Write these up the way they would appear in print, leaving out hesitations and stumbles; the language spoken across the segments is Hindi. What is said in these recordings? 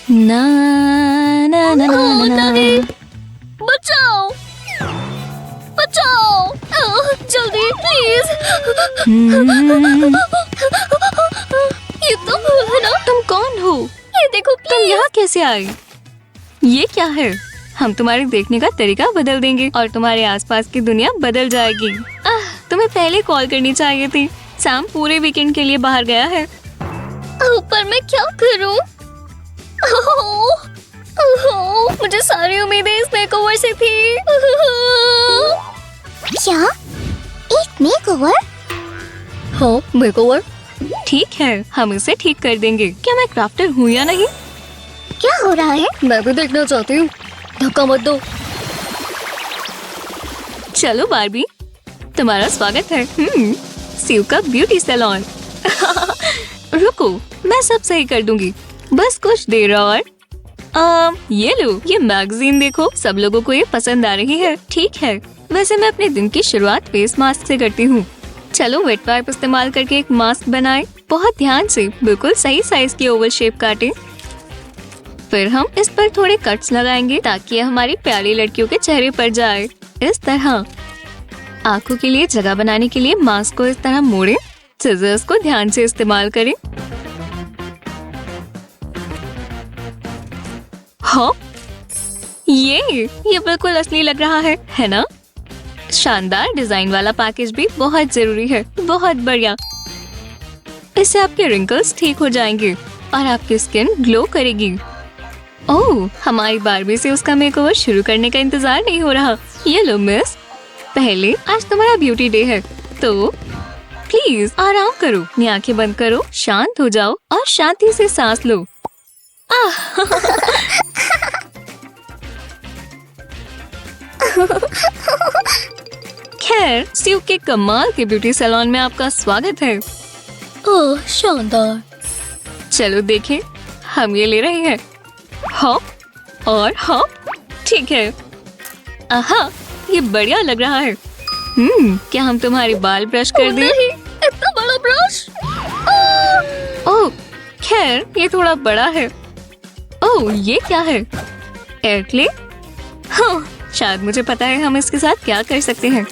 ना ना ना ना ओह, ना नहीं। बचाओ बचाओ, जल्दी प्लीज। हम्म, ये तुम हो ना? तुम कौन हो? ये देखो तुम प्लीज। यहाँ कैसे आई? ये क्या है? हम तुम्हारे देखने का तरीका बदल देंगे और तुम्हारे आसपास की दुनिया बदल जाएगी। तुम्हें पहले कॉल करनी चाहिए थी। सैम पूरे वीकेंड के लिए बाहर गया है। पर मैं क्या करूं? मुझे सारी उम्मीदें इस मेकओवर से थी। क्या? एक मेकओवर? हाँ, मेकओवर। ठीक है, हम इसे ठीक कर देंगे। क्या मैं क्राफ्टर हूँ या नहीं? क्या हो रहा है? मैं भी देखना चाहती हूँ। धक्का मत दो। चलो बारबी, तुम्हारा स्वागत है सीव का ब्यूटी सैलून। रुको, मैं सब सही कर दूंगी, बस कुछ देर और। ये लो, ये मैगजीन देखो, सब लोगों को ये पसंद आ रही है। ठीक है, वैसे मैं अपने दिन की शुरुआत फेस मास्क से करती हूँ। चलो वेट वाइप इस्तेमाल करके एक मास्क बनाएं। बहुत ध्यान से बिल्कुल सही साइज की ओवल शेप काटें। फिर हम इस पर थोड़े कट्स लगाएंगे ताकि यह हमारी प्यारी लड़कियों के चेहरे पर जाए। इस तरह आंखों के लिए जगह बनाने के लिए मास्क को इस तरह मोड़ें। सिजर्स को ध्यान से इस्तेमाल करें। हाँ, ये बिल्कुल असली लग रहा है ना? शानदार डिजाइन वाला पैकेज भी बहुत जरूरी है। बहुत बढ़िया, इससे आपके रिंकल्स ठीक हो जाएंगे और आपकी स्किन ग्लो करेगी। ओह, हमारी बारबी से उसका मेकओवर शुरू करने का इंतजार नहीं हो रहा। ये लो मिस, पहले आज तुम्हारा ब्यूटी डे है, तो प्लीज आराम करो, अपनी आंखें बंद करो, शांत हो जाओ और शांति से सांस लो। खैर, स्टीव के कमाल के ब्यूटी सैलून में आपका स्वागत है। ओह, शानदार। चलो देखें, हम ये ले रहे हैं। हॉप और हॉप। ठीक है। आहा, ये बढ़िया लग रहा है। क्या हम तुम्हारे बाल ब्रश कर दें? नहीं, इतना बड़ा ब्रश। ओह, खैर ये थोड़ा बड़ा है। ओह, ये क्या है? Air clay? हाँ, शायद मुझे पता है हम इसके साथ क्या कर सकते हैं।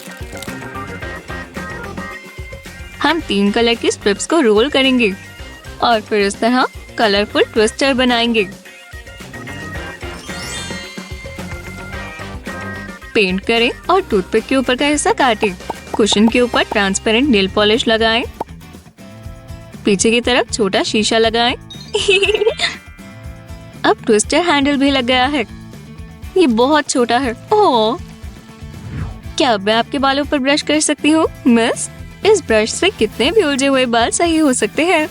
हम 3 कलर की स्ट्रिप्स को रोल करेंगे और फिर इस तरह कलरफुल ट्विस्टर बनाएंगे। पेंट करें और टूथपिक के ऊपर का हिस्सा काटें। कुशन के ऊपर ट्रांसपेरेंट नेल पॉलिश लगाएं। पीछे की तरफ छोटा शीशा लगाएं। अब ट्विस्टर हैंडल भी लग गया है। ये बहुत छोटा है। ओह, क्या मैं आपके बालों पर ब्रश कर सकती हूँ मिस? इस ब्रश से कितने भी उलझे हुए बाल सही हो सकते हैं।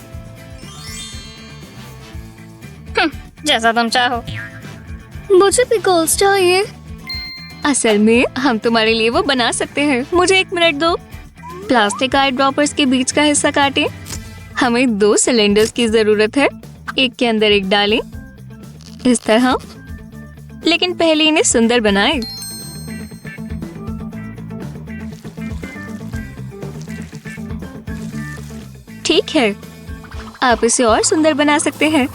जैसा तुम चाहो। मुझे भी गोल्स चाहिए। असल में हम तुम्हारे लिए वो बना सकते हैं। मुझे 1 मिनट दो। प्लास्टिक आई ड्रॉपर्स के बीच का हिस्सा काटें। हमें 2 सिलेंडर्स की जरूरत है। एक के अंदर एक डालें, इस तरह। लेकिन पहले इन्हें सुंदर बनाएं। ठीक है, आप इसे और सुंदर बना सकते हैं।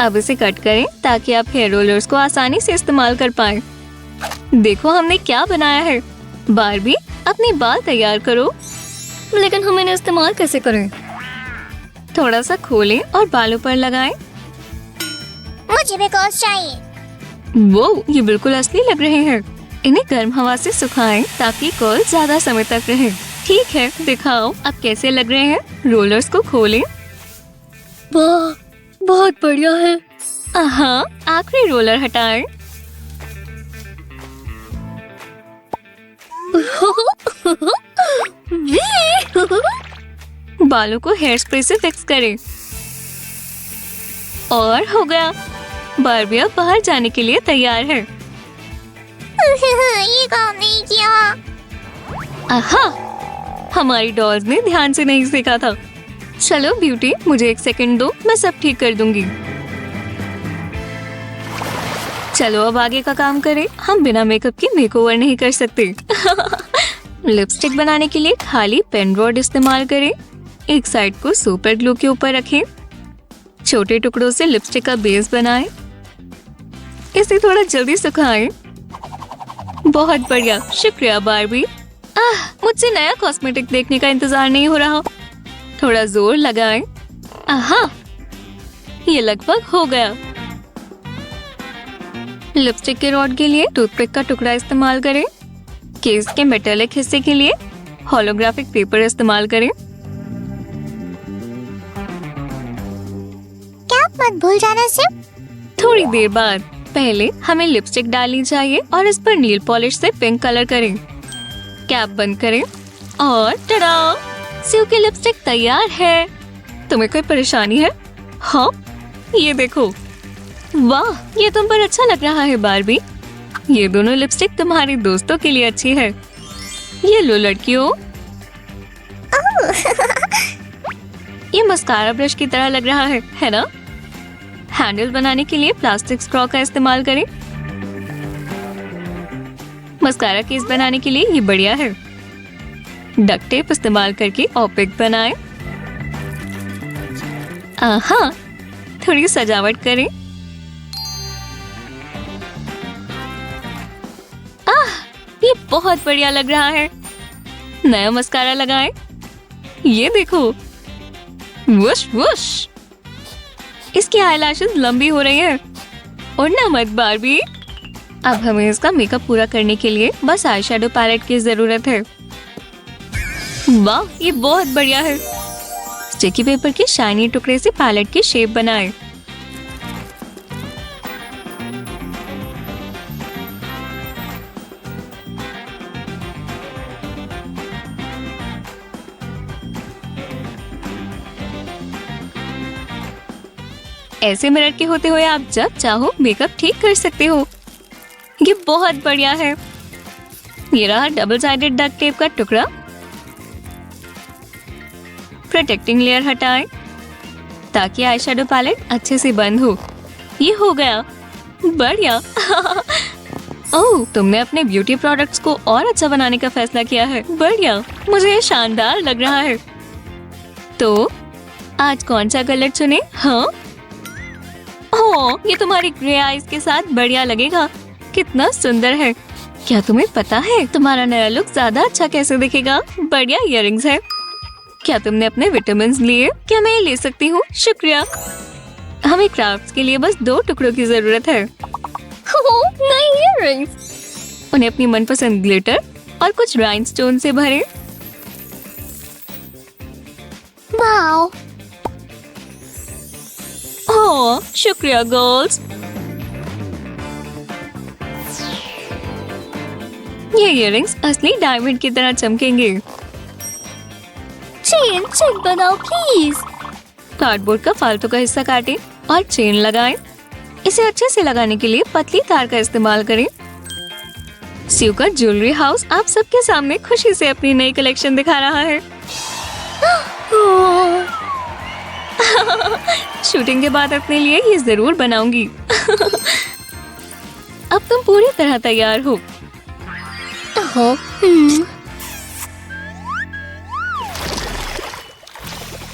अब इसे कट करें ताकि आप हेयर रोलर्स को आसानी से इस्तेमाल कर पाएं। देखो हमने क्या बनाया है। बारबी, अपने बाल तैयार करो। लेकिन हम इन्हें इस्तेमाल कैसे करें? थोड़ा सा खोलें और बालों पर लगाएं। मुझे भी गोल्स चाहिए। वो, ये बिल्कुल असली लग रहे हैं। इन्हें गर्म हवा से सुखाएं ताकि कर्ल ज्यादा समय तक रहे। ठीक है, दिखाओ अब कैसे लग रहे हैं। रोलर्स को खोलें। वाह, बहुत बढ़िया है। हाँ, आखिरी रोलर हटाएं। बालों को हेयर स्प्रे से फिक्स करें और हो गया। बारबी अब बाहर जाने के लिए तैयार है। ये काम नहीं किया। आहा, हमारी डॉल्स ने ध्यान से नहीं सीखा था। चलो ब्यूटी, मुझे 1 सेकंड दो, मैं सब ठीक कर दूंगी। चलो अब आगे का काम करें। हम बिना मेकअप के मेकओवर नहीं कर सकते। लिपस्टिक बनाने के लिए खाली पेन रॉड इस्तेमाल करें। एक साइड को सुपर ग्लू के ऊपर रखें। छोटे टुकड़ों से लिपस्टिक का बेस बनाएं। इसे थोड़ा जल्दी सुखाएं। बहुत बढ़िया, शुक्रिया बारबी। मुझसे नया कॉस्मेटिक देखने का इंतजार नहीं हो रहा। थोड़ा जोर लगाएं। आहा, ये लगभग हो गया। लिपस्टिक के रॉड के लिए टूथपिक का टुकड़ा इस्तेमाल करें। केस के मेटालिक हिस्से के लिए होलोग्राफिक पेपर इस्तेमाल करें। कैप मत भूल जाना सिर्फ। थोड़ी देर बाद पहले हमें लिपस्टिक डालनी चाहिए और इस पर नील पॉलिश से पिंक कलर करें। कैप बंद करें और टडा, स्यू की लिपस्टिक तैयार है। तुम्हें कोई परेशानी है? हाँ, ये देखो। वाह, ये तुम पर अच्छा लग रहा है बारबी। ये दोनों लिपस्टिक तुम्हारी दोस्तों के लिए अच्छी है। ये लो लड़कियों। ये मस्कारा ब्रश की तरह लग रहा है ना? हैंडल बनाने के लिए प्लास्टिक स्ट्रॉ का इस्तेमाल करें। मस्कारा केस बनाने के लिए ये बढ़िया है। डक्ट टेप इस्तेमाल करके ऑपिक बनाएं। आहा, थोड़ी सजावट करें। ये बहुत बढ़िया लग रहा है। नया मस्कारा लगाएं। ये देखो, वुश वुश। इसकी आईलैशेस लंबी हो रही है। उड़ना मत बारबी। अब हमें इसका मेकअप पूरा करने के लिए बस आई शैडो पैलेट की जरूरत है। वाह, ये बहुत बढ़िया है। स्टिकी पेपर के शाइनी टुकड़े से पैलेट की शेप बनाएं। ऐसे मिरर के होते हुए आप जब चाहो मेकअप ठीक कर सकते हो। ये बहुत बढ़िया है। ये रहा डबल साइडेड डक्ट टेप का टुकड़ा। प्रोटेक्टिंग लेयर हटाएं ताकि आई शैडो पैलेट अच्छे से बंद हो। ये हो गया। बढ़िया। ओह, तुमने अपने ब्यूटी प्रोडक्ट्स को और अच्छा बनाने का फैसला किया है। बढ़िया, मुझे ये शानदार लग रहा है। तो आज कौन सा कलर चुने? हाँ, ये तुम्हारी ग्रे आईज के साथ बढ़िया लगेगा। कितना सुंदर है। क्या तुम्हें पता है तुम्हारा नया लुक ज्यादा अच्छा कैसे दिखेगा? बढ़िया इयररिंग्स है। क्या तुमने अपने विटामिन्स लिए? क्या मैं ये ले सकती हूँ? शुक्रिया। हमें क्राफ्ट्स के लिए बस 2 टुकड़ों की जरूरत है। नई इयररिंग्स। उन्हें अपनी मनपसंद ग्लिटर और कुछ राइनस्टोन से भरें। वाओ, शुक्रिया गर्ल्स। ये इयररिंग्स असली डायमंड की तरह चमकेंगे। चेन बनाओ प्लीज। कार्डबोर्ड का फालतू का हिस्सा काटें और चेन लगाएं। इसे अच्छे से लगाने के लिए पतली तार का इस्तेमाल करें। स्यू का ज्वेलरी हाउस आप सबके सामने खुशी से अपनी नई कलेक्शन दिखा रहा है। शूटिंग के बाद अपने लिए ये जरूर बनाऊंगी। अब तुम पूरी तरह तैयार हो।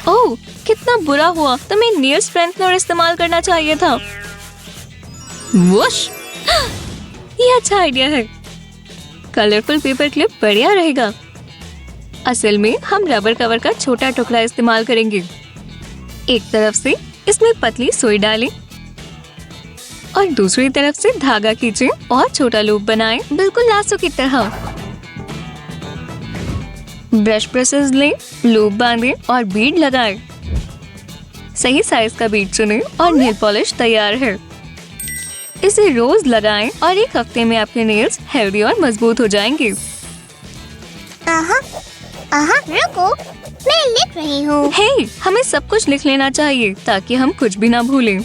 ओह, कितना बुरा हुआ। तुम्हें नेल स्ट्रेंथनर इस्तेमाल करना चाहिए था। वुश, ये अच्छा आइडिया है। कलरफुल पेपर क्लिप बढ़िया रहेगा। असल में हम रबर कवर का छोटा टुकड़ा इस्तेमाल करेंगे। एक तरफ से इसमें पतली सुई डालें और दूसरी तरफ से धागा खींचें और छोटा लूप बनाएं, बिल्कुल लासो की तरह। ब्रश ब्रशेस लें, लूप बांधें और बीड लगाएं। सही साइज का बीड चुनें और नेल पॉलिश तैयार है। इसे रोज लगाएं और 1 हफ्ते में आपके नेल्स हेल्दी और मजबूत हो जाएंगे। रुको, मैं लिख रही हूँ। हे, हमें सब कुछ लिख लेना चाहिए ताकि हम कुछ भी ना भूलें।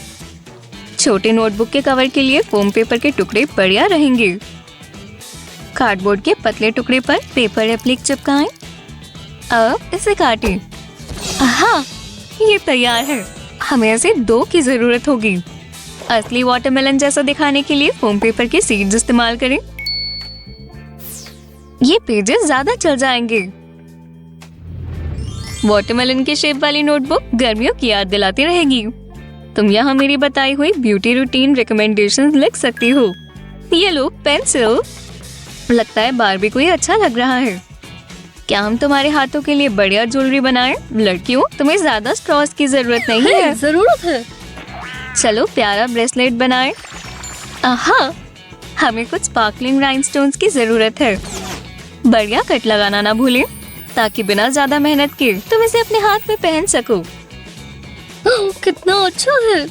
छोटे नोटबुक के कवर के लिए फोम पेपर के टुकड़े बढ़िया रहेंगे। कार्डबोर्ड के पतले टुकड़े पर पेपर एप्लिक चिपकाएं। अब इसे काटें। हाँ, ये तैयार है। हमें ऐसे 2 की जरूरत होगी। असली वाटरमेलन जैसा दिखाने के लिए फोम पेपर के सीड्स इस्तेमाल करें। ये पेजेस ज्यादा चल जाएंगे। वाटरमेलन के शेप वाली नोटबुक गर्मियों की याद दिलाती रहेगी। तुम यहाँ मेरी बताई हुई ब्यूटी रूटीन रिकमेंडेशंस लिख सकती हो। ये लो पेंसिल। लगता है बारबी को ये अच्छा लग रहा है। क्या हम तुम्हारे हाथों के लिए बढ़िया ज्वेलरी बनाएं? लड़कियों, तुम्हें ज्यादा स्ट्रॉस की जरूरत नहीं है। जरूरत है। चलो प्यारा ब्रेसलेट बनाएं। आहा, हमें कुछ स्पार्कलिंग राइनस्टोन्स की जरूरत है। बढ़िया कट लगाना ना भूलें, ताकि बिना ज्यादा मेहनत के तुम इसे अपने हाथ में पहन सको। कितना अच्छा है।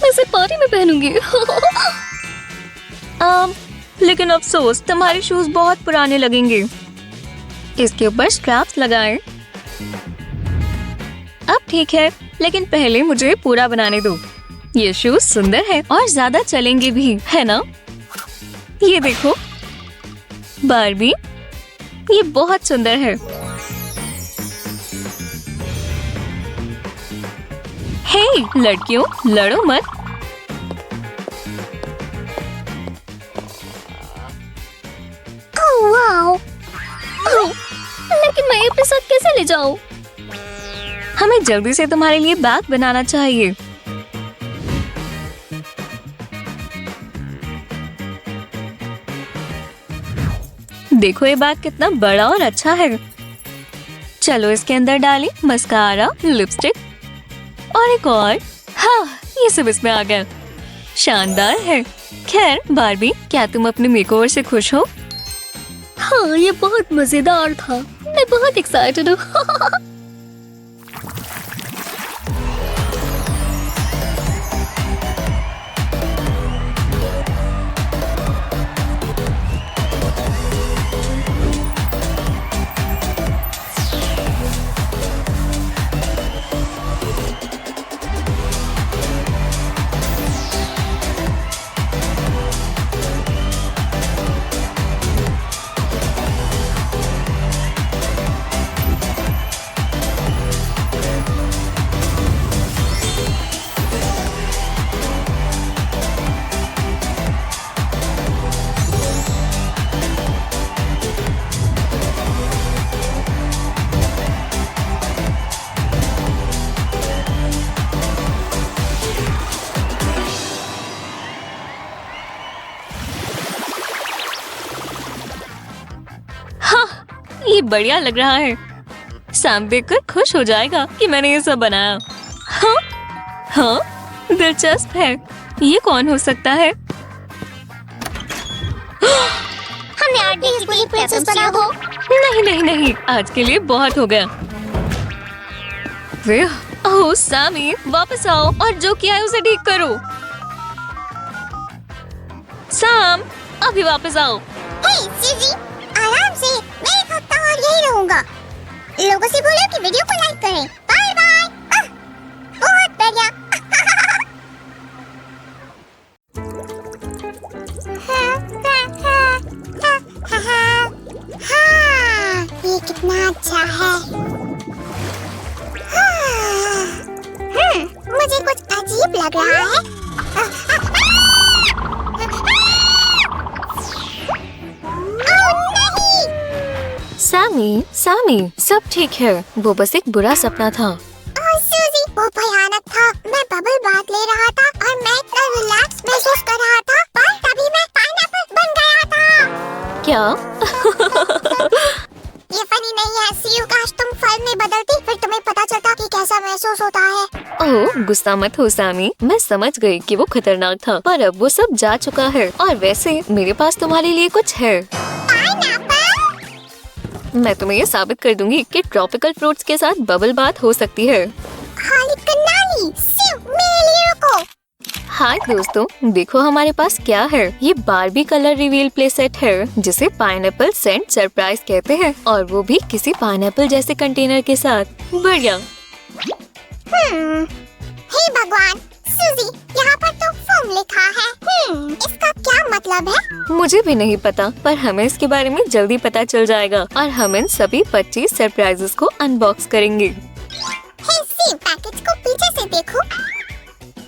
मैं इसे पार्टी में पहनूंगी। लेकिन अफसोस तुम्हारे शूज बहुत पुराने लगेंगे। इसके ऊपर स्ट्रैप्स लगाएं। अब ठीक है, लेकिन पहले मुझे पूरा बनाने दो। ये शूज सुंदर है और ज्यादा चलेंगे भी, है ना? ये देखो बारबी, ये बहुत सुंदर है। हे लड़कियों, लड़ो मत। Oh wow. लेकिन मैं अपने साथ कैसे ले जाऊं? हमें जल्दी से तुम्हारे लिए बैग बनाना चाहिए। देखो ये बैग कितना बड़ा और अच्छा है। चलो इसके अंदर डालें मस्कारा, लिपस्टिक और एक और। हाँ, ये सब इसमें आ गया। शानदार है। खैर बारबी, क्या तुम अपने मेकओवर से खुश हो? हाँ, ये बहुत मजेदार था। मैं बहुत एक्साइटेड हूँ। ये बढ़िया लग रहा है। सैम देखकर खुश हो जाएगा कि मैंने ये सब बनाया। हाँ, हाँ, दिलचस्प है। ये कौन हो सकता है? हमने आज भी पूरी प्रिंसेस बना हो। नहीं नहीं नहीं, आज के लिए बहुत हो गया। ओह सैमी, वापस आओ और जो किया है उसे ठीक करो। सैम, अभी वापस आओ। हे सीजी, आराम से। मैं एक हफ्ता और यही रहूंगा। लोगों से बोलो कि वीडियो को लाइक करें। Bye bye. बहुत बढ़िया। हाँ, ये कितना अच्छा है। मुझे कुछ अजीब लग रहा है। सैमी, सब ठीक है। वो बस एक बुरा सपना था। ओह सूजी, वो भयानक था। मैं बबल बाथ ले रहा था और मैं इतना रिलैक्स महसूस कर रहा था, पर तभी मैं पाइनएप्पल बन गया था। क्या? ये फनी नहीं है सीयू। काश तुम फल में बदलती, फिर तुम्हें पता चलता कि कैसा महसूस होता है। ओह गुस्सा मत हो सैमी, मैं समझ गई कि वो खतरनाक था, पर अब वो सब जा चुका है। और वैसे मेरे पास तुम्हारे लिए कुछ है। मैं तुम्हें ये साबित कर दूंगी कि ट्रॉपिकल फ्रूट्स के साथ बबल बाथ हो सकती है। मेरे लिए रुको। हाय दोस्तों, देखो हमारे पास क्या है। ये Barbie colour reveal play set है, जिसे पाइनएप्पल सेंट सरप्राइज कहते हैं, और वो भी किसी पाइनएप्पल जैसे कंटेनर के साथ। बढ़िया। हे भगवान, सूजी, यहाँ पर तो फोम लिखा है। इसका क्या मतलब है? मुझे भी नहीं पता, पर हमें इसके बारे में जल्दी पता चल जाएगा और हम इन सभी 25 सरप्राइजेस को अनबॉक्स करेंगे। हे सी, पैकेज को पीछे से देखो।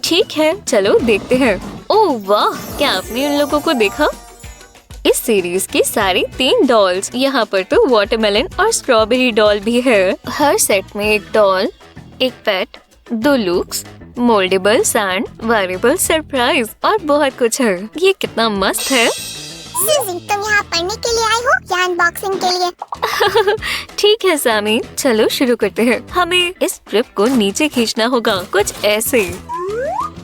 ठीक है, चलो देखते हैं। ओह वाह, क्या आपने उन लोगों को देखा? इस सीरीज के सारे 3 डॉल्स। यहाँ पर तो वाटरमेलन और स्ट्रॉबेरी डॉल भी है। हर सेट में एक डॉल, एक पेट, 2 looks, mouldable sand, variable surprise और बहुत कुछ है। ये कितना मस्त है। सूजी, तुम यहाँ पढ़ने के लिए आई हो या अनबॉक्सिंग के लिए? ठीक है सैमी, चलो शुरू करते हैं। हमें इस स्ट्रिप को नीचे खींचना होगा, कुछ ऐसे।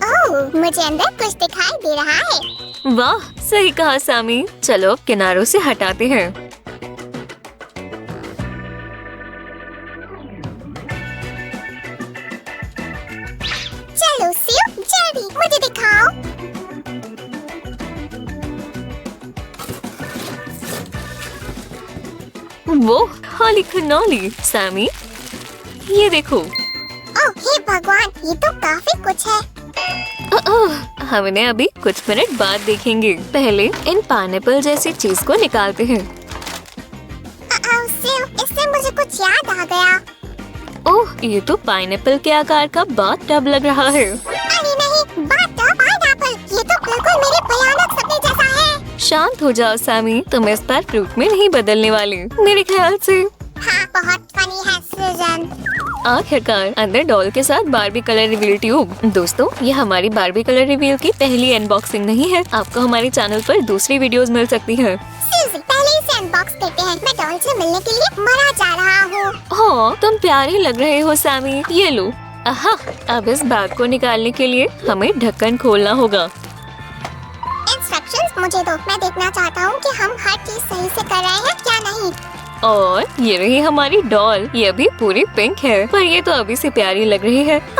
ओह, मुझे अंदर कुछ दिखाई दे रहा है। वाह, सही कहा सैमी। चलो अब किनारों से हटाते हैं। चलो सियो, जल्दी मुझे दिखाओ। वो होली खनौली। सैमी, ये देखो। ओह हे भगवान, ये तो काफी कुछ है। हमने अभी कुछ मिनट बाद देखेंगे। पहले इन पाइनएप्पल जैसी चीज को निकालते हैं। सियो, इससे मुझे कुछ याद आ गया। ओह, ये तो पाइनएप्पल के आकार का बाथ टब लग रहा है। अरे नहीं, बाथटब पाइनएप्पल, ये तो बिल्कुल मेरे भयानक सपने जैसा है। शांत हो जाओ सैमी, तुम इस बार फ्रूट में नहीं बदलने वाले मेरे ख्याल से। हाँ, बहुत फनी है सुजन। आखिरकार अंदर डॉल के साथ बारबी कलर रिवील ट्यूब। दोस्तों, ये हमारी बारबी कलर रिवील की पहली अनबॉक्सिंग नहीं है। आपको हमारे चैनल पर दूसरी वीडियोस मिल सकती है। सूजी, पहले इसे अनबॉक्स करते हैं। मैं डॉल से मिलने के लिए मरा जा रहा हूँ। हाँ, तुम प्यारे लग रहे हो सैमी। ये लो। आहा, अब इस बैग को निकालने के लिए हमें ढक्कन खोलना होगा। इंस्ट्रक्शंस मुझे दो, मैं देखना चाहता हूँ कि हम हर चीज सही से कर रहे हैं क्या नहीं। और ये रही हमारी डॉल। ये भी पूरी पिंक है, पर ये तो अभी से प्यारी लग रही है। और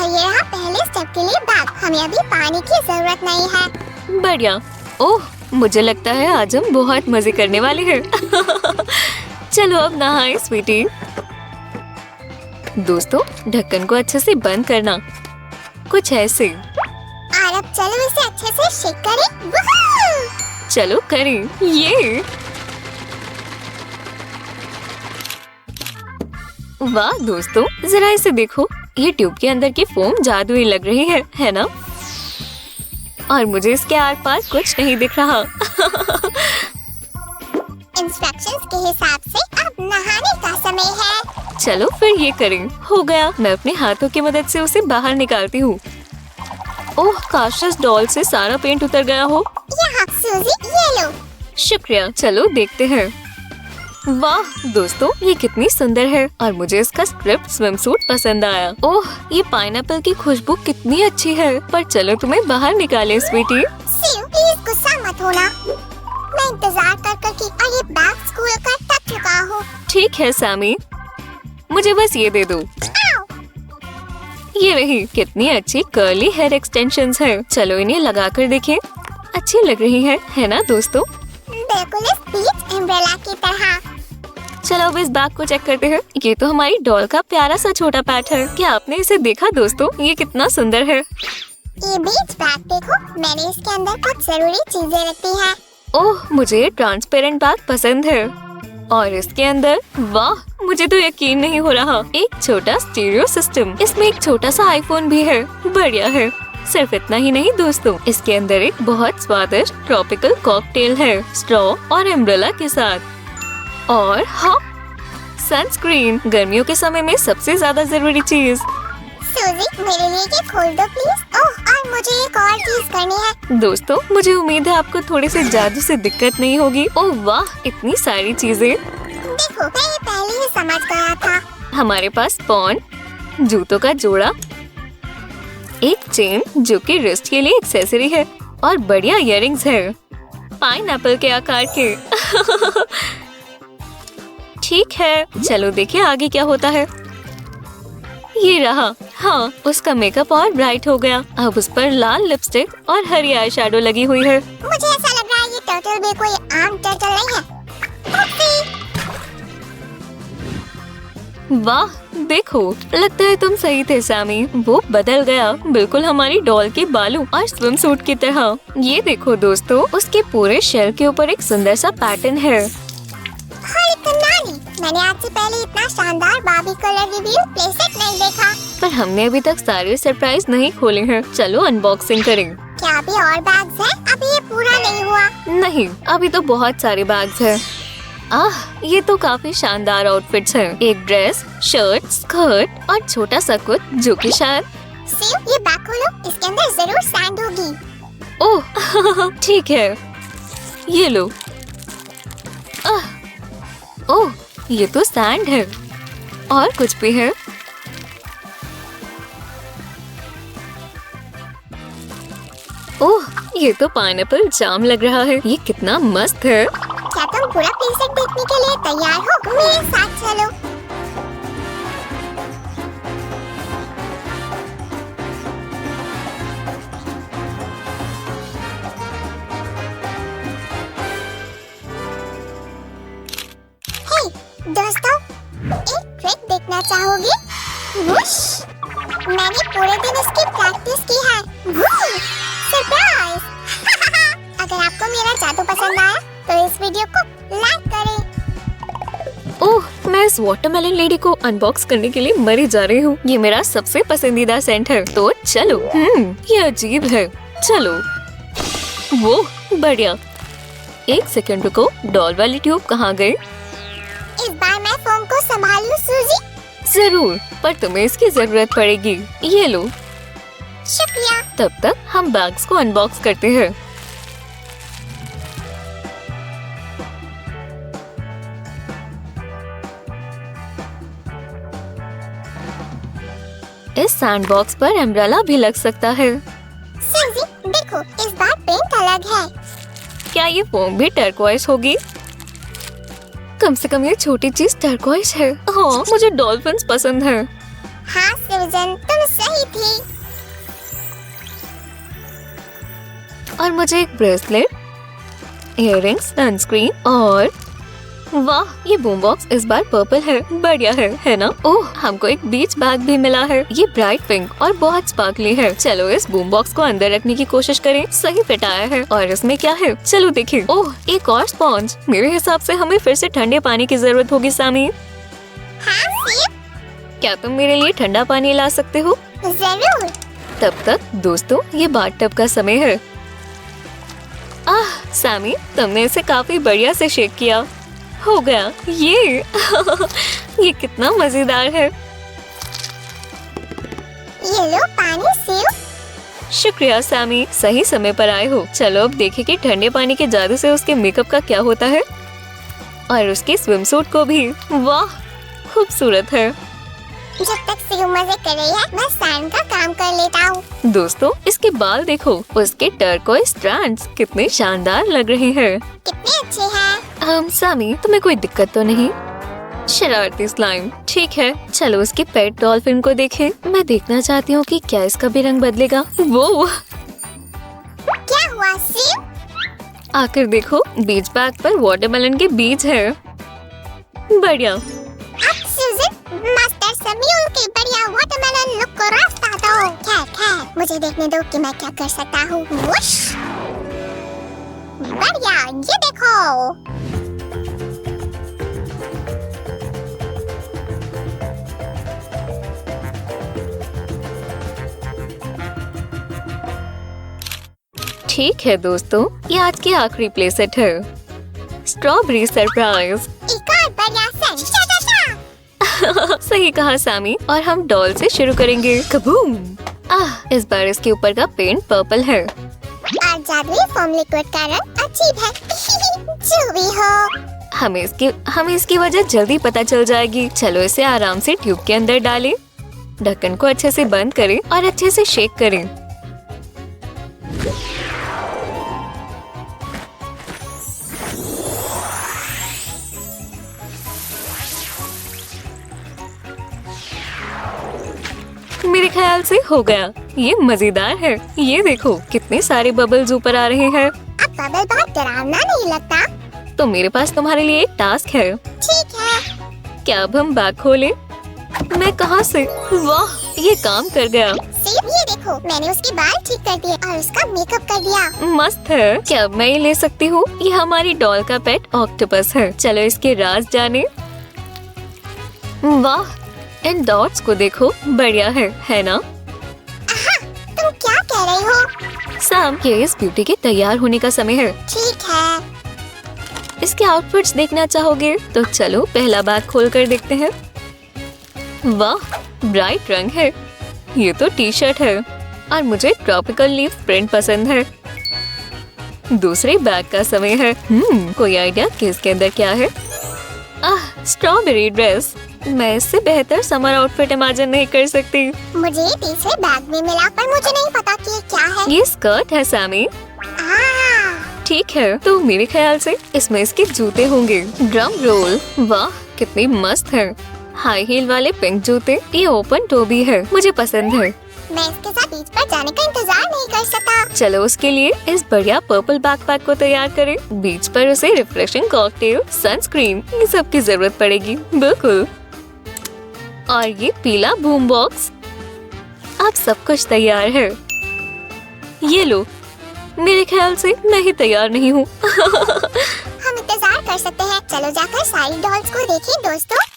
ये रहा पहले स्टेप के लिए बैग। हमें अभी पानी की जरूरत नहीं है। बढ़िया। ओह, मुझे लगता है आज हम बहुत मजे करने वाले हैं। चलो अब नहाए स्वीटी। दोस्तों, ढक्कन को अच्छे से बंद करना, कुछ ऐसे। और अब चलो इसे अच्छे से शेक करें। वूहू! चलो करें ये। वाह दोस्तों, जरा इसे देखो। ये ट्यूब के अंदर की फोम जादुई लग रही है ना? और मुझे इसके आर पार कुछ नहीं दिख रहा। इंस्ट्रक्शंस के हिसाब से अब नहाने का समय है। चलो फिर ये करें। हो गया। मैं अपने हाथों की मदद से उसे बाहर निकालती हूँ। ओह, काश इस डॉल से सारा पेंट उतर गया हो। यहाँ सूजी, ये लो। शुक्रिया। चलो देखते हैं। वाह दोस्तों, ये कितनी सुंदर है और मुझे इसका स्ट्रिप्ड स्विमसूट पसंद आया। ओह, ये पाइनएप्पल की खुशबू कितनी अच्छी है। पर चलो तुम्हें बाहर निकाले स्वीटी। सियो, प्लीज गुस्सा मत होना। मैं इंतजार कर और ये बैग स्कूल का थक चुका हूँ। ठीक है सैमी, मुझे बस ये दे दो। ये रही। कितनी अच्छी कर्ली हेयर एक्सटेंशंस है। चलो इन्हें लगाकर देखें। अच्छी लग रही है ना दोस्तों? बिल्कुल इस बीच अम्ब्रेला की तरह। चलो अब इस बैग को चेक करते हैं। ये तो हमारी डॉल का प्यारा सा छोटा पैट है। क्या आपने इसे देखा दोस्तों? ये कितना सुंदर है। ये बीच बैग देखो, मैंने इसके अंदर कुछ जरूरी चीजें रखी हैं। ओह, मुझे ट्रांसपेरेंट बैग पसंद है। और इसके अंदर, वाह, मुझे तो यकीन नहीं हो रहा, एक छोटा स्टीरियो सिस्टम। इसमें एक छोटा सा आईफोन भी है। बढ़िया है। सिर्फ इतना ही नहीं दोस्तों, इसके अंदर एक बहुत स्वादिष्ट ट्रॉपिकल कॉकटेल है, स्ट्रॉ और अम्ब्रेला के साथ। और हाँ, सनस्क्रीन, गर्मियों के समय में सबसे ज्यादा जरूरी चीज। सूजी, मेरे लिए ये खोल दो प्लीज। ओह, और मुझे एक और चीज करनी है। दोस्तों, मुझे उम्मीद है आपको थोड़े से जादू से दिक्कत नहीं होगी। ओह वाह, इतनी सारी चीजें। देखो, मैं ये पहले ही समझ गया था। हमारे पास पॉन, जूतों का जोड़ा, एक चेन जो कि रिस्ट के लिए एक्सेसरी है, और बढ़िया इयररिंग्स है पाइनएप्पल के आकार के। ठीक है, चलो देखिए आगे क्या होता है। ये रहा। हाँ, उसका मेकअप और ब्राइट हो गया। अब उस पर लाल लिपस्टिक और हरी आई शैडो लगी हुई है। मुझे ऐसा लग रहा है ये टर्टल भी कोई आम टर्टल नहीं है। वाह देखो, लगता है तुम सही थे सैमी। वो बदल गया, बिल्कुल हमारी डॉल के बालों और स्विम सूट की तरह। ये देखो दोस्तों, उसके पूरे शेल के ऊपर एक सुंदर सा पैटर्न है। मैंने आज से पहले इतना शानदार बार्बी कलर रिवील प्लेसेट नहीं देखा। पर हमने अभी तक सारे सरप्राइज नहीं खोले हैं। चलो अनबॉक्सिंग करें। क्या अभी और बैग्स हैं? अभी ये पूरा नहीं हुआ। नहीं, अभी तो बहुत सारे बैग्स हैं। ये तो काफी शानदार आउटफिट्स हैं। एक ड्रेस, शर्ट, स्कर्ट और छोटा सा कुछ जो कि शायद शिव, ये बैग खोलो, इसके अंदर जरूर सैंड होगी। ओह ठीक है, ये लो। ओह, ये तो सैंड है और कुछ भी है। ओह, ये तो पाइनएप्पल जाम लग रहा है। ये कितना मस्त है। क्या तुम पूरा प्लेसेट देखने के लिए तैयार हो? मेरे साथ चलो। दोस्तों, एक ट्रिक देखना चाहोगे? वुश! मैंने पूरे दिन इसकी प्रैक्टिस की है। सरप्राइज! अगर आपको मेरा जादू पसंद आया तो इस वीडियो को लाइक करें। ओह, मैं इस वाटरमेलन लेडी को अनबॉक्स करने के लिए मरी जा रही हूँ। ये मेरा सबसे पसंदीदा सेंट है, तो चलो। ये अजीब है। चलो। वो बढ़िया। एक सेकंड रुको, डॉल वाली ट्यूब कहाँ गई? इस बार मैं फोन को संभालूं सूजी? जरूर, पर तुम्हें इसकी जरूरत पड़ेगी। ये लो। शुक्रिया। तब तक हम बैग्स को अनबॉक्स करते हैं। इस सैंडबॉक्स पर अम्ब्रेला भी लग सकता है। सूजी, देखो, इस बार पेंट अलग है। क्या ये फोम भी टर्कोइज होगी? कम से कम ये छोटी चीज टर्कोइज है। हाँ, मुझे डॉल्फिन्स पसंद है। हाँ सूजन, तुम सही थी। और मुझे एक ब्रेसलेट, इयररिंग्स, सनस्क्रीन और वाह, ये बूम बॉक्स इस बार पर्पल है। बढ़िया है ना? ओह, हमको एक बीच बैग भी मिला है। ये ब्राइट पिंक और बहुत स्पार्कली है। चलो इस बूम बॉक्स को अंदर रखने की कोशिश करें। सही फिट आया है। और इसमें क्या है? चलो देखें। ओह, एक और स्पॉन्ज। मेरे हिसाब से हमें फिर से ठंडे पानी की जरूरत होगी। सामी, हाँ शिव, क्या तुम मेरे लिए ठंडा पानी ला सकते हो? जरूर। तब तक दोस्तों, ये बाथटब का समय है। सामी, तुमने इसे काफी बढ़िया से शेक किया। हो गया ये। ये कितना मजेदार है। ये लो पानी शिव। शुक्रिया सामी, सही समय पर आए हो। चलो अब देखें कि ठंडे पानी के जादू से उसके मेकअप का क्या होता है। और उसके स्विमसूट को भी। वाह, खूबसूरत है। जब तक शिव मजे कर रही है, मैं सैंड का काम कर लेता हूँ। दोस्तों, इसके बाल देखो। उसके टर्कोइज स्ट्रैंड्स कितने शानदार लग रहे हैं। कितने अच्छे हैं। सामी, तुम्हें कोई दिक्कत तो नहीं? शरारती स्लाइम, ठीक है। चलो उसके पेट डॉल्फिन को देखें। मैं देखना चाहती हूँ कि क्या इसका भी रंग बदलेगा। वो क्या हुआ शिव? आकर देखो, बीच बैग पर वाटरमेलन के बीज है। बढ़िया। अब सूजन, मास्टर समीउल की बढ़िया वाटरमेलन लुक को रास्ता दो। खैर, मुझे देखने दो कि मैं क्या कर सकता हूँ। वुश! बढ़िया, ये देखो। ठीक है दोस्तों, ये आज की आखिरी प्लेसेट है। Strawberry surprise. एक और बढ़िया सेंट। सही कहा सामी। और हम डॉल से शुरू करेंगे। कबूम! इस बार इसके ऊपर का पेंट पर्पल है। और जादुई फोम लिक्विड का रंग अजीब है। जो भी हो, हमें इसकी वजह जल्दी पता चल जाएगी। चलो इसे आराम से ट्यूब के अंदर डालें। ढक्कन को अच्छे से बंद करें और अच्छे से शेक करें। मेरे ख्याल से हो गया। ये मजेदार है। ये देखो, कितने सारे बबल्स ऊपर आ रहे हैं। अब बबल बहुत डरावना नहीं लगता। तो मेरे पास तुम्हारे लिए एक टास्क है। ठीक है। क्या अब हम बैग खोलें? मैं कहाँ से? वाह, ये काम कर गया। शिव, ये देखो, मैंने उसके बाल ठीक कर दिए और उसका मेकअप कर दिया। मस्त है। क्या अब मैं ये ले सकती हूँ? ये हमारी डॉल का पेट ऑक्टोपस है। चलो इसके राज जाने। वाह, इन डॉट्स को देखो। बढ़िया है ना? तुम क्या कह रही हो? सैम, ये इस ब्यूटी के तैयार होने का समय है। ठीक है। इसके आउटफिट्स देखना चाहोगे? तो चलो पहला बैग खोल कर देखते हैं। वाह, ब्राइट रंग है। ये तो टी शर्ट है और मुझे ट्रॉपिकल लीफ प्रिंट पसंद है। दूसरे बैग का समय है। कोई आइडिया कि इसके अंदर क्या है? Strawberry dress. मैं इससे बेहतर समर आउटफिट इमेजिन नहीं कर सकती। मुझे तीसरे बैग में मिला पर मुझे नहीं पता कि ये क्या है। ये स्कर्ट है सैमी। ठीक है, तो मेरे ख्याल से इसमें इसके जूते होंगे। Drum roll. वाह कितनी मस्त है। हाई हील वाले पिंक जूते। ये ओपन टो भी है, मुझे पसंद है। मैं इसके साथ बीच पर जाने का इंतजार नहीं कर सकता। चलो उसके लिए इस बढ़िया पर्पल बैकपैक को तैयार करें। बीच पर उसे रिफ्रेशिंग कॉकटेल, सनस्क्रीन, ये सब की जरूरत पड़ेगी। बिल्कुल। और ये पीला बूम बॉक्स। अब सब कुछ तैयार है। ये लो। मेरे ख्याल से मैं ही तैयार नहीं हूँ। हम इंतजार कर सकते हैं। चलो जाकर सारी डॉल्स को देखें दोस्तों।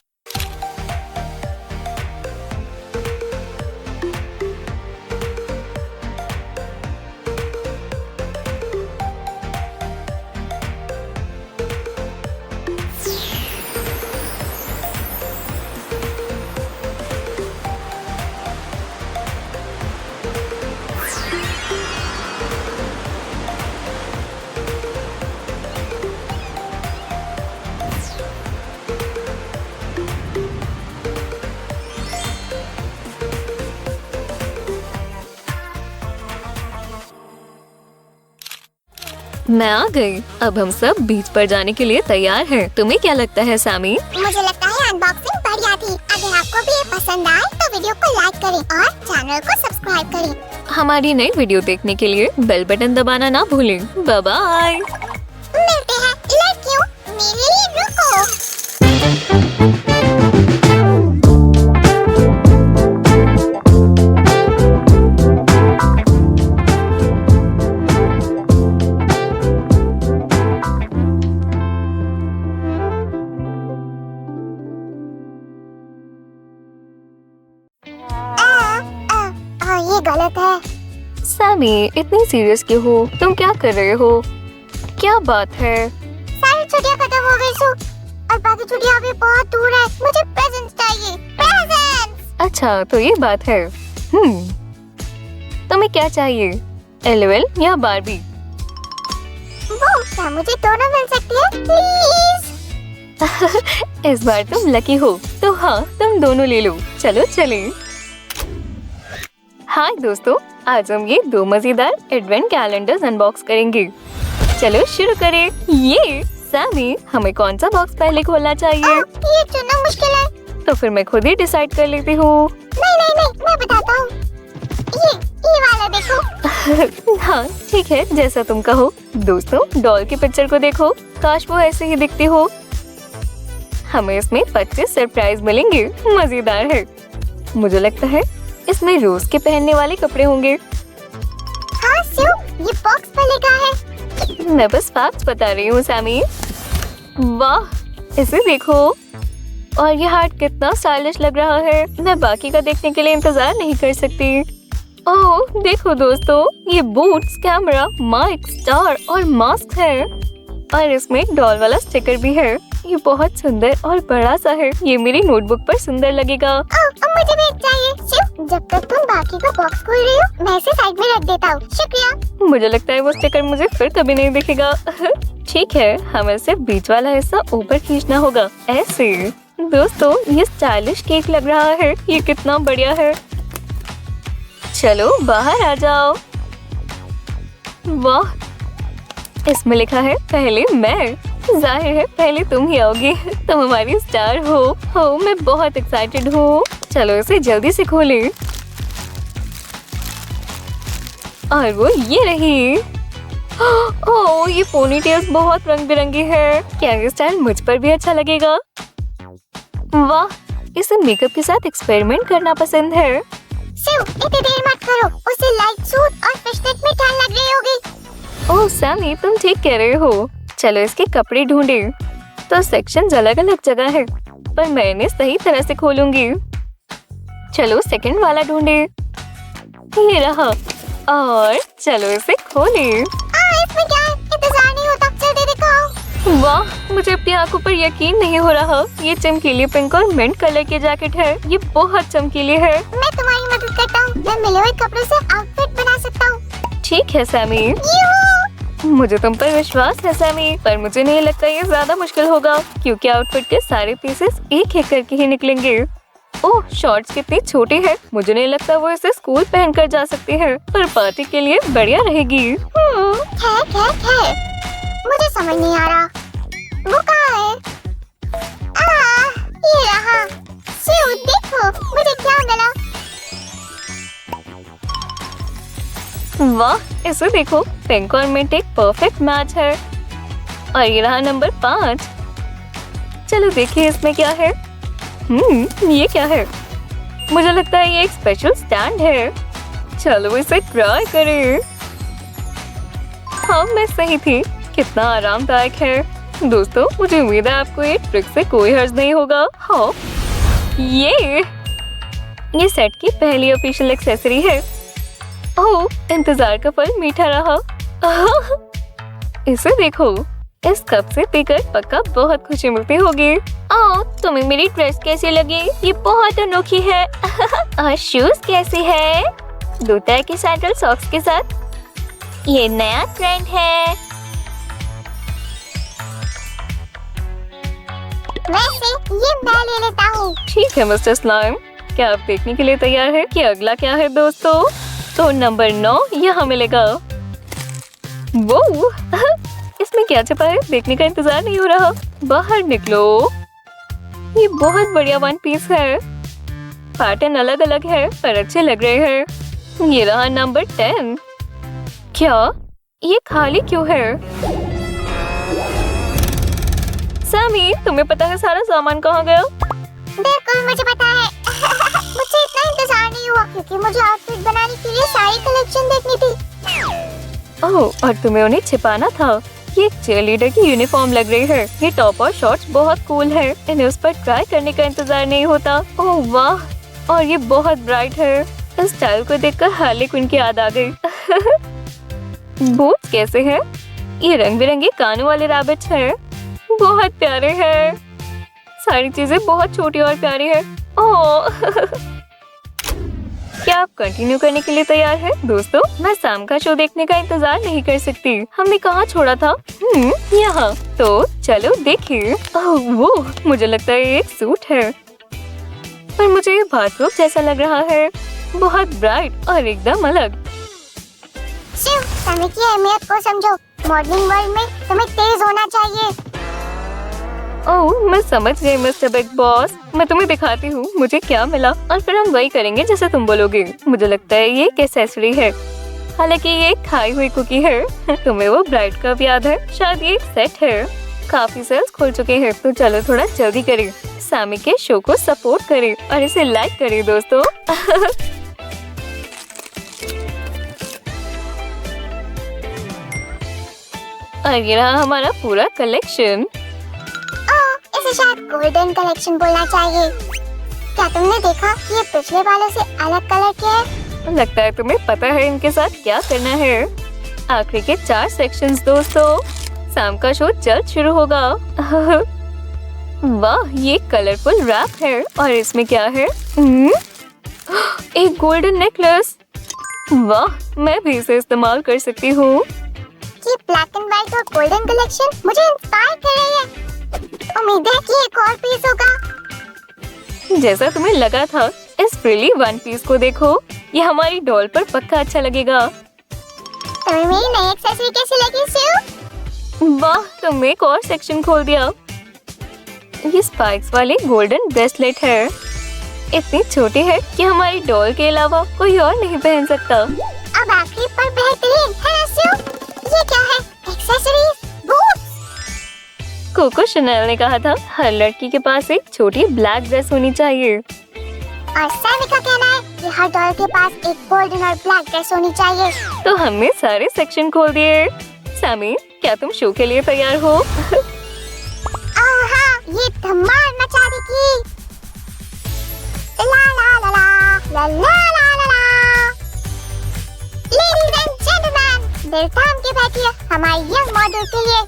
मैं आ गई। अब हम सब बीच पर जाने के लिए तैयार हैं। तुम्हें क्या लगता है सैमी? मुझे लगता है अनबॉक्सिंग बढ़िया थी। अगर आपको भी ये पसंद आए तो वीडियो को लाइक करें और चैनल को सब्सक्राइब करें। हमारी नई वीडियो देखने के लिए बेल बटन दबाना ना भूलें। Bye bye. मिलते हैं लड़कियों, मेरे लिए रुको। ये गलत है। सैमी इतनी सीरियस क्यों हो? तुम क्या कर रहे हो? क्या बात है? सारी छुट्टियां खत्म हो गई सु और बाकी छुट्टियां अभी बहुत दूर है। मुझे प्रेजेंट्स चाहिए। प्रेजेंट्स। अच्छा तो ये बात है। तुम्हें क्या चाहिए? एलओएल या बारबी? वो क्या मुझे दोनों मिल सकती है प्लीज? इस बार तुम लकी हो। तो हाँ तुम दोनों ले लो। चलो चलें। हाय दोस्तों, आज हम ये 2 मजेदार एडवेंट कैलेंडर्स अनबॉक्स करेंगे। चलो शुरू करें। ये सैमी, हमें कौन सा बॉक्स पहले खोलना चाहिए? ये चुनना मुश्किल है। तो फिर मैं खुद ही डिसाइड कर लेती हूँ। नहीं, मैं बताता हूँ। ये वाला देखो। हाँ ठीक है, जैसा तुम कहो। दोस्तों डॉल की पिक्चर को देखो, काश वो ऐसे ही दिखती हो। हमें इसमें 25 सरप्राइज मिलेंगे। मजेदार है। मुझे लगता है इसमें रोज के पहनने वाले कपड़े होंगे। हाँ स्यू, ये बॉक्स पर लिखा है। मैं बस फैक्ट्स बता रही हूँ सैमी। वाह, इसे देखो। और ये हार्ट कितना स्टाइलिश लग रहा है। मैं बाकी का देखने के लिए इंतजार नहीं कर सकती। ओह देखो दोस्तों, ये बूट्स, कैमरा, माइक, स्टार और मास्क है। और इसमें डॉल वाला स्टिकर भी है। ये बहुत सुंदर और बड़ा सा है। ये मेरी नोटबुक पर सुंदर लगेगा। मुझे भी चाहिए। शिव, जब तक तुम बाकी का बॉक्स खोल रही हो, मैं इसे साइड में रख देता हूँ। शुक्रिया। मुझे लगता है वो स्टिकर मुझे फिर कभी नहीं दिखेगा। ठीक है, हमें सिर्फ बीच वाला हिस्सा ऊपर खींचना होगा, ऐसे। दोस्तों ये स्टाइलिश केक लग रहा है। ये कितना बढ़िया है। चलो बाहर आ जाओ। वाह, इसमें लिखा है पहले मैं। जाहिर है पहले तुम ही आओगी। तुम हमारी स्टार हो। मैं बहुत एक्साइटेड हूँ। चलो इसे जल्दी से खोलें। और वो ये रही। ओह ये पोनीटेल्स बहुत रंग बिरंगी है। क्या ये स्टाइल मुझ पर भी अच्छा लगेगा? वाह, इसे मेकअप के साथ एक्सपेरिमेंट करना पसंद है। शिव, इतनी देर मत करो। उसे लाइट सूट और फिशनेट में ठंड लग रही होगी। ओह सैमी, तुम ठीक कह रहे हो। चलो इसके कपड़े ढूंढे। तो सेक्शंस अलग अलग जगह है, पर मैं इन्हें सही तरह से खोलूंगी। चलो सेकंड वाला ढूंढे। ये रहा। और चलो इसे खोले। इसमें क्या है? इंतजार नहीं होता, जल्दी दिखाओ। वाह, मुझे अपनी आंखों पर यकीन नहीं हो रहा। ये चमकीली पिंक और मिंट कलर की जैकेट है। ये बहुत चमकीली है। मैं तुम्हारी मदद करता हूँ। मैं मिले हुए कपड़ों से आउटफिट बना सकता हूँ। ठीक है सैमी, यूहू! मुझे तुम पर विश्वास है सैमी, पर मुझे नहीं लगता ये ज्यादा मुश्किल होगा क्योंकि आउटफिट के सारे पीसेस एक एक करके ही निकलेंगे। ओह, शॉर्ट्स कितनी छोटी है, मुझे नहीं लगता वो इसे स्कूल पहनकर जा सकती है, पर पार्टी के लिए बढ़िया रहेगी। खैर, मुझे समझ नहीं आ रहा वो कहाँ है। ये रहा। शिव, देखो मुझे क्या मिला। वाह, इसे देखो, पिंक और मिंट एक परफेक्ट मैच है। और ये रहा नंबर 5। चलो देखिए इसमें क्या है। ये क्या है? मुझे लगता है ये एक स्पेशल स्टैंड है। चलो इसे ट्राई करें। हाँ, मैं सही थी, कितना आरामदायक है। दोस्तों, मुझे उम्मीद है आपको ये ट्रिक से कोई हर्ज नहीं होगा। हाँ, ये सेट की पहली ऑफिशियल एक्सेसरी है। ओह, इंतजार का फल मीठा रहा। इसे देखो, इस कप से पीकर पक्का बहुत खुशी मिलती होगी। ओह, तुम्हें मेरी ड्रेस कैसी लगी? ये बहुत अनोखी है। और शूज कैसे है? दो तरह के सैंडल सॉक्स के साथ। ये नया ट्रेंड है। वैसे ये मैं ले लेता हूँ। ठीक है मिस्टर स्लाइम, क्या आप देखने के लिए तैयार है कि अगला क्या है दोस्तों? तो नंबर 9 यहाँ मिलेगा। वो इसमें क्या छुपा है, देखने का इंतजार नहीं हो रहा। बाहर निकलो। ये बहुत बढ़िया वन पीस है। पैटर्न अलग अलग है पर अच्छे लग रहे हैं। ये रहा नंबर 10। क्या ये खाली क्यों है? सैमी, तुम्हें पता है सारा सामान कहाँ गया? बिल्कुल मुझे पता है। मुझे इतना इंतजार नहीं हुआ क्योंकि मुझे आउटफिट बनाने के लिए सारी कलेक्शन देखनी थी। ओह, और तुम्हें उन्हें छिपाना था। ये एक चीयरलीडर की यूनिफॉर्म लग रही है। ये टॉप और शॉर्ट्स बहुत कूल है। इन्हें उस पर ट्राई करने का इंतजार नहीं होता। ओह वाह, और ये बहुत ब्राइट है। इस स्टाइल को देखकर हार्ली क्विन की याद आ गई। बूट्स कैसे हैं? ये रंग बिरंगे कानों वाले रैबिट्स हैं। बहुत प्यारे हैं। सारी चीजें बहुत छोटी और प्यारी है। ओह क्या आप कंटिन्यू करने के लिए तैयार हैं? दोस्तों, मैं शाम का शो देखने का इंतजार नहीं कर सकती। हमने कहाँ छोड़ा था? यहाँ। तो चलो देखिए। ओह वो, मुझे लगता है ये एक सूट है, पर मुझे ये बाथरोब जैसा लग रहा है। बहुत ब्राइट और एकदम अलग। शिव, समय की अहमियत को समझो। मॉडलिंग वर्ल्ड में तुम्हें तेज होना चाहिए। ओह, मैं समझ गई मिस्टर बिग बॉस। मैं तुम्हें दिखाती हूँ मुझे क्या मिला और फिर हम वही करेंगे जैसे तुम बोलोगे। मुझे लगता है ये एक एक्सेसरी है, हालांकि ये एक खाई हुई कुकी है। तुम्हें वो ब्राइट कप याद है? शायद ये एक सेट है। काफी सेल्स खुल चुके हैं, तो चलो थोड़ा जल्दी करें। सैमी के शो को सपोर्ट करें और इसे लाइक करें दोस्तों। और ये रहा हमारा पूरा कलेक्शन। इसे शायद गोल्डन कलेक्शन बोलना चाहिए। क्या तुमने देखा कि ये पिछले वालों से अलग कलर के हैं? लगता है तुम्हें पता है इनके साथ क्या करना है। आखिरी के 4 सेक्शंस दोस्तों। शाम का शो जल्द शुरू होगा। वाह, ये कलरफुल रैप है और इसमें क्या है? एक गोल्डन नेकलेस। वाह, मैं भी इसे इस्तेमाल कर सकती हूँ। ये ब्लैक एंड व्हाइट और गोल्डन कलेक्शन मुझे इंस्पायर कर रही है। उम्मीद है कि एक और पीस होगा। जैसा तुम्हें लगा था, इस फ्रिली वन पीस को देखो। ये हमारी डॉल पर पक्का अच्छा लगेगा। तुम्हें मेरी नई एक्सेसरी कैसी लगी शिव? वाह, तुमने एक और सेक्शन खोल दिया। ये स्पाइक्स वाली गोल्डन ब्रेसलेट है। इतनी छोटी है कि हमारी डॉल के अलावा कोई और नहीं पहन सकता। अब आखिरी पर बेहतरीन है शिव। ये क्या है? Accessories, boots. कोको शनेल ने कहा था हर लड़की के पास एक छोटी ब्लैक ड्रेस होनी चाहिए। और सैमी का कहना है कि हर डॉल के पास एक गोल्डन और ब्लैक ड्रेस होनी चाहिए। तो हमने सारे सेक्शन खोल दिए। सैमी, क्या तुम शो के लिए तैयार हो? हाँ, ये धमाल मचा देगी। ला ला ला ला ला ला ला ला ला। लेडीज एंड जेंटलमैन, दिल थाम के बैठिए हमारे यंग मॉडल के लिए।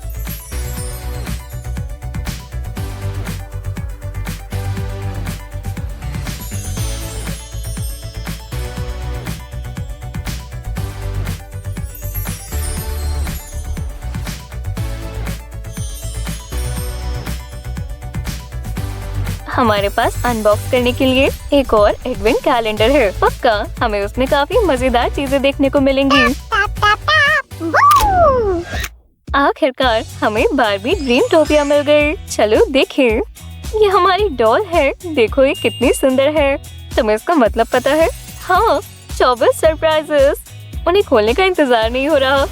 हमारे पास अनबॉक्स करने के लिए एक और एडवेंट कैलेंडर है। पक्का हमें उसमें काफी मजेदार चीजें देखने को मिलेंगी। Tap tap tap. वू! आखिरकार हमें बारबी ड्रीम टोपिया मिल गई। चलो देखें। ये हमारी डॉल है। देखो ये कितनी सुंदर है। तुम्हें इसका मतलब पता है? हाँ, 24 सरप्राइजेस। उन्हें खोलने का इंतजार नहीं हो रहा।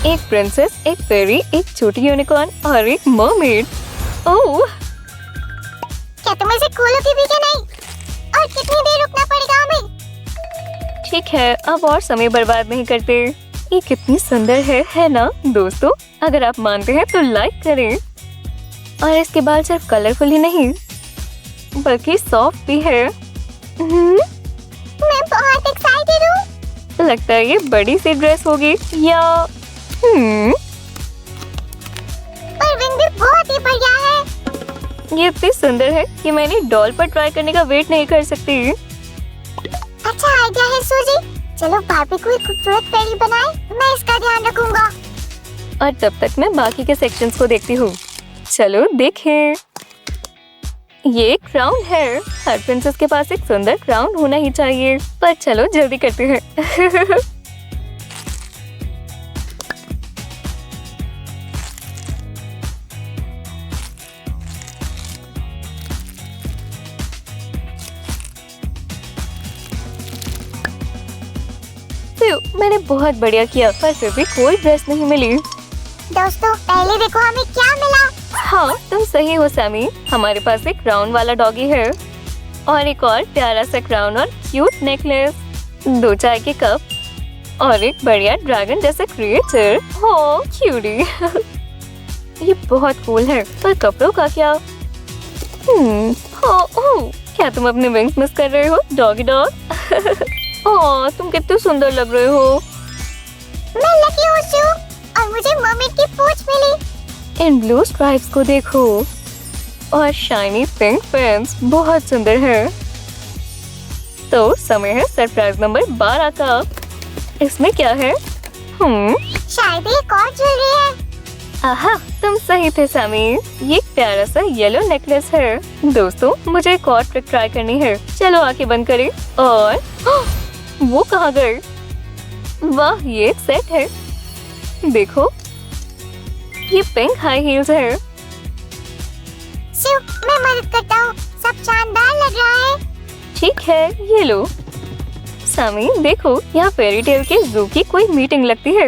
एक प्रिंसेस, एक फेरी, एक छोटी यूनिकॉर्न और एक मरमेड। ओह, क्या तुम इसे खोलोगी भी क्या नहीं? और कितनी देर रुकना पड़ेगा हमें? ठीक है, अब और समय बर्बाद नहीं करते। ये कितनी सुंदर है ना दोस्तों? अगर आप मानते हैं तो लाइक करें। और इसके बाल सिर्फ कलरफुल ही नहीं बल्कि सॉफ्ट भी है। मैं बहुत एक्साइटेड हूँ। लगता है ये बड़ी सी ड्रेस होगी या पर विंग भी बहुत ही बढ़िया है। ये इतनी सुंदर है कि मैंने डॉल पर ट्राई करने का वेट नहीं कर सकती। अच्छा आइडिया है सूजी। चलो बारबी को एक खूबसूरत फेरी बनाए। मैं इसका ध्यान रखूंगा। और तब तक मैं बाकी के सेक्शंस को देखती हूँ। चलो देखें। ये एक क्राउन है। हर प्रिंसेस के पास एक सुंदर क्राउन होना ही चाहिए। पर चलो जल्दी करते हैं। मैंने बहुत बढ़िया किया पर फिर भी कोई ड्रेस नहीं मिली। दोस्तों पहले देखो हमें क्या मिला। हाँ तुम सही हो सैमी। हमारे पास एक क्राउन वाला डॉगी है और एक और प्यारा सा क्राउन और क्यूट नेकलेस, 2 चाय के कप और एक बढ़िया ड्रैगन जैसा क्रिएचर। हो क्यूटी। ये बहुत कूल है। पर कपड़ों का क्या? क्या तुम अपने विंग्स मिस कर रहे हो डॉगी डॉग? ओह तुम कितने सुंदर लग रहे हो। मैं लकी हूँ शू, और मुझे मर्मेड की पूंछ मिली। इन ब्लू स्ट्राइप्स को देखो और शाइनी पिंक पेंस बहुत सुंदर है। तो समय है सरप्राइज नंबर 12 का। इसमें क्या है? शायद एक और ज्वेलरी है। आहा तुम सही थे सैमी। ये एक प्यारा सा येलो नेकलेस है। दोस्तों मुझे एक और ट्रिक ट्राई करनी है। चलो आंखें बंद करें और वो कहाँ गए? वाह ये एक सेट है। देखो ये पिंक हाई हील्स है। शू, मैं मदद करता हूँ। सब शानदार लग रहा है। ठीक है ये लो। सामी देखो यहाँ फेरी टेल के जू की कोई मीटिंग लगती है।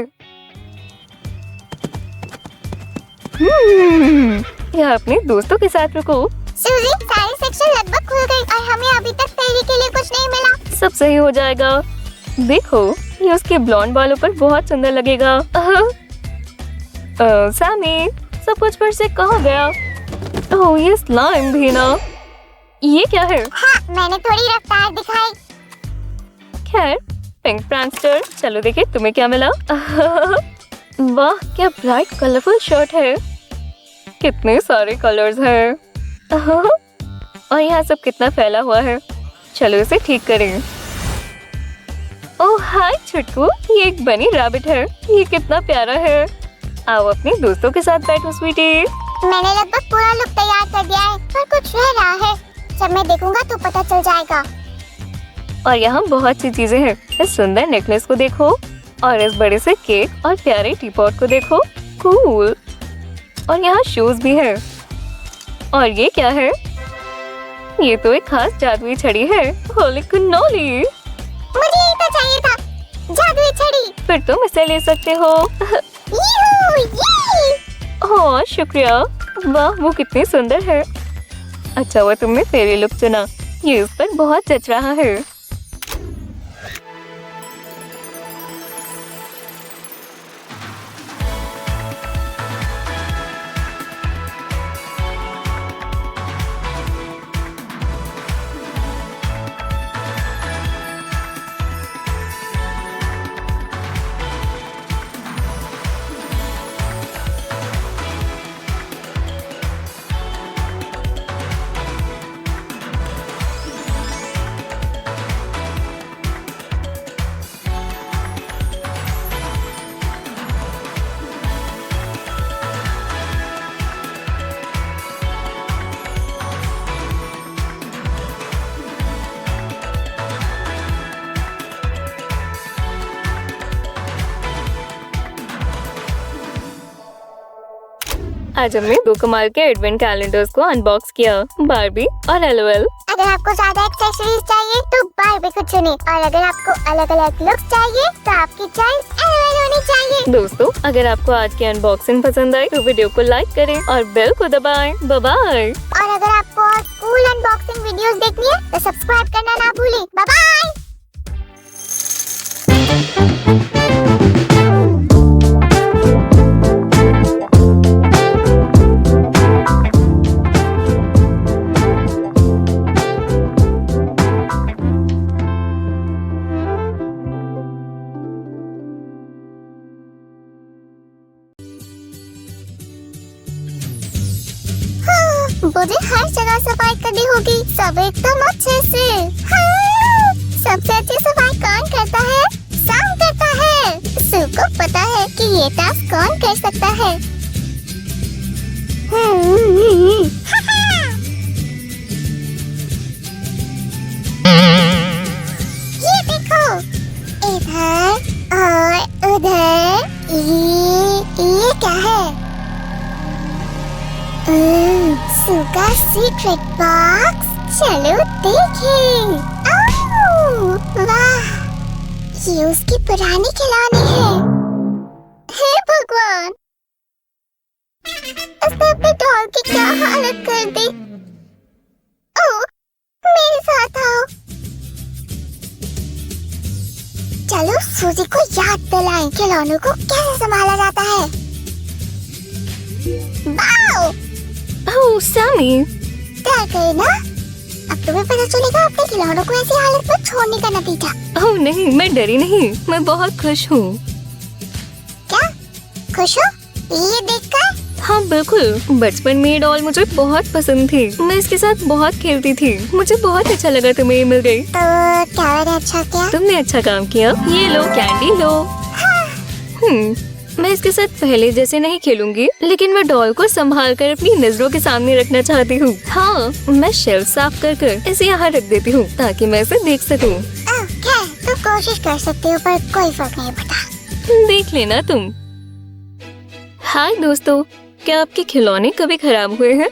यहाँ अपने दोस्तों के साथ रुको। सूजी सारे सेक्शन लगभग खुल गए और हमें अभी तक फेरी के लिए कुछ नहीं मिला। सब सही हो जाएगा। देखो ये उसके ब्लॉन्ड बालों पर बहुत सुंदर लगेगा। सैमी सब कुछ फिर से कहाँ गया? ओह ये स्लाइम भी ना। ये क्या है? हाँ मैंने थोड़ी रफ्तार दिखाई। खैर पिंक प्रैंकस्टर, चलो देखे तुम्हें क्या मिला। वाह क्या ब्राइट कलरफुल शर्ट है। कितने सारे कलर्स हैं। और यहाँ सब कितना फैला हुआ है। चलो इसे ठीक करें। ओह हाय छुटकू, ये एक बनी रैबिट है। ये कितना प्यारा है। आओ अपने दोस्तों के साथ बैठो स्वीटी। मैंने लगभग पूरा लुक तैयार कर दिया है, पर कुछ रह रहा है। जब मैं देखूंगा तो पता चल जाएगा। और यहाँ बहुत सी चीजें हैं। इस सुंदर नेकलेस को देखो और इस बड़े से केक और प्यारे टीपॉट को देखो। कूल। और यहाँ शूज भी है। और ये क्या है? ये तो एक खास जादुई छड़ी है। होली कन्नोली। मुझे ये तो चाहिए था, जादुई छड़ी। फिर तुम इसे ले सकते हो। यूहू, ये! हाँ शुक्रिया। वाह वो कितनी सुंदर है। अच्छा हुआ तुमने फेरी लुक चुना। ये उस पर बहुत जच रहा है। आज हमने 2 कमाल के एडवेंट कैलेंडर्स को अनबॉक्स किया, बारबी और LOL। अगर आपको ज्यादा एक्सेसरीज चाहिए तो बारबी को चुने, और अगर आपको अलग अलग लुक्स चाहिए तो आपकी चॉइस LOL होनी चाहिए। दोस्तों, अगर आपको आज की अनबॉक्सिंग पसंद आई तो वीडियो को लाइक करें और बेल को दबाएं। Bye bye. और अगर आपको और कूल अनबॉक्सिंग वीडियोस देखनी है तो सब्सक्राइब करना ना भूलें। Bye bye. मुझे हर जगह सफाई करनी होगी, सब एकदम अच्छे से। हाँ, सबसे अच्छी सफाई कौन करता है? सैम करता है। सू को पता है कि ये टास्क कौन कर सकता है। ये देखो, इधर और उधर। ये क्या है? सू का सीक्रेट बॉक्स, चलो देखें। वाह, ये उसकी पुरानी खिलौने हैं। हे भगवान, उसने अपने डॉल की क्या हालत कर दी। ओह, मेरे साथ आओ। चलो सूजी को याद दिलाएं खिलौनों को कैसे संभाला जाता है। वाओ! ओह सैमी, डर गए ना? अब तुम्हें पता चलेगा अपने खिलौनों को ऐसी हालत में छोड़ने का नतीजा। ओह नहीं, मैं डरी नहीं, मैं बहुत खुश हूँ। क्या खुश हो ये देखकर? हाँ बिल्कुल, बचपन में ये डॉल मुझे बहुत पसंद थी। मैं इसके साथ बहुत खेलती थी। मुझे बहुत अच्छा लगा तुम्हें ये मिल गई। तो क्या मैंने अच्छा किया? तुमने अच्छा काम किया। ये लो कैंडी लो। मैं इसके साथ पहले जैसे नहीं खेलूंगी, लेकिन मैं डॉल को संभाल कर अपनी नजरों के सामने रखना चाहती हूँ। हाँ, मैं शेल्फ साफ कर कर इसे यहाँ रख देती हूँ ताकि मैं इसे देख सकूँ। तुम कोशिश कर सकती हो पर कोई फर्क नहीं पड़ता। देख लेना तुम। हाय दोस्तों, क्या आपके खिलौने कभी खराब हुए हैं?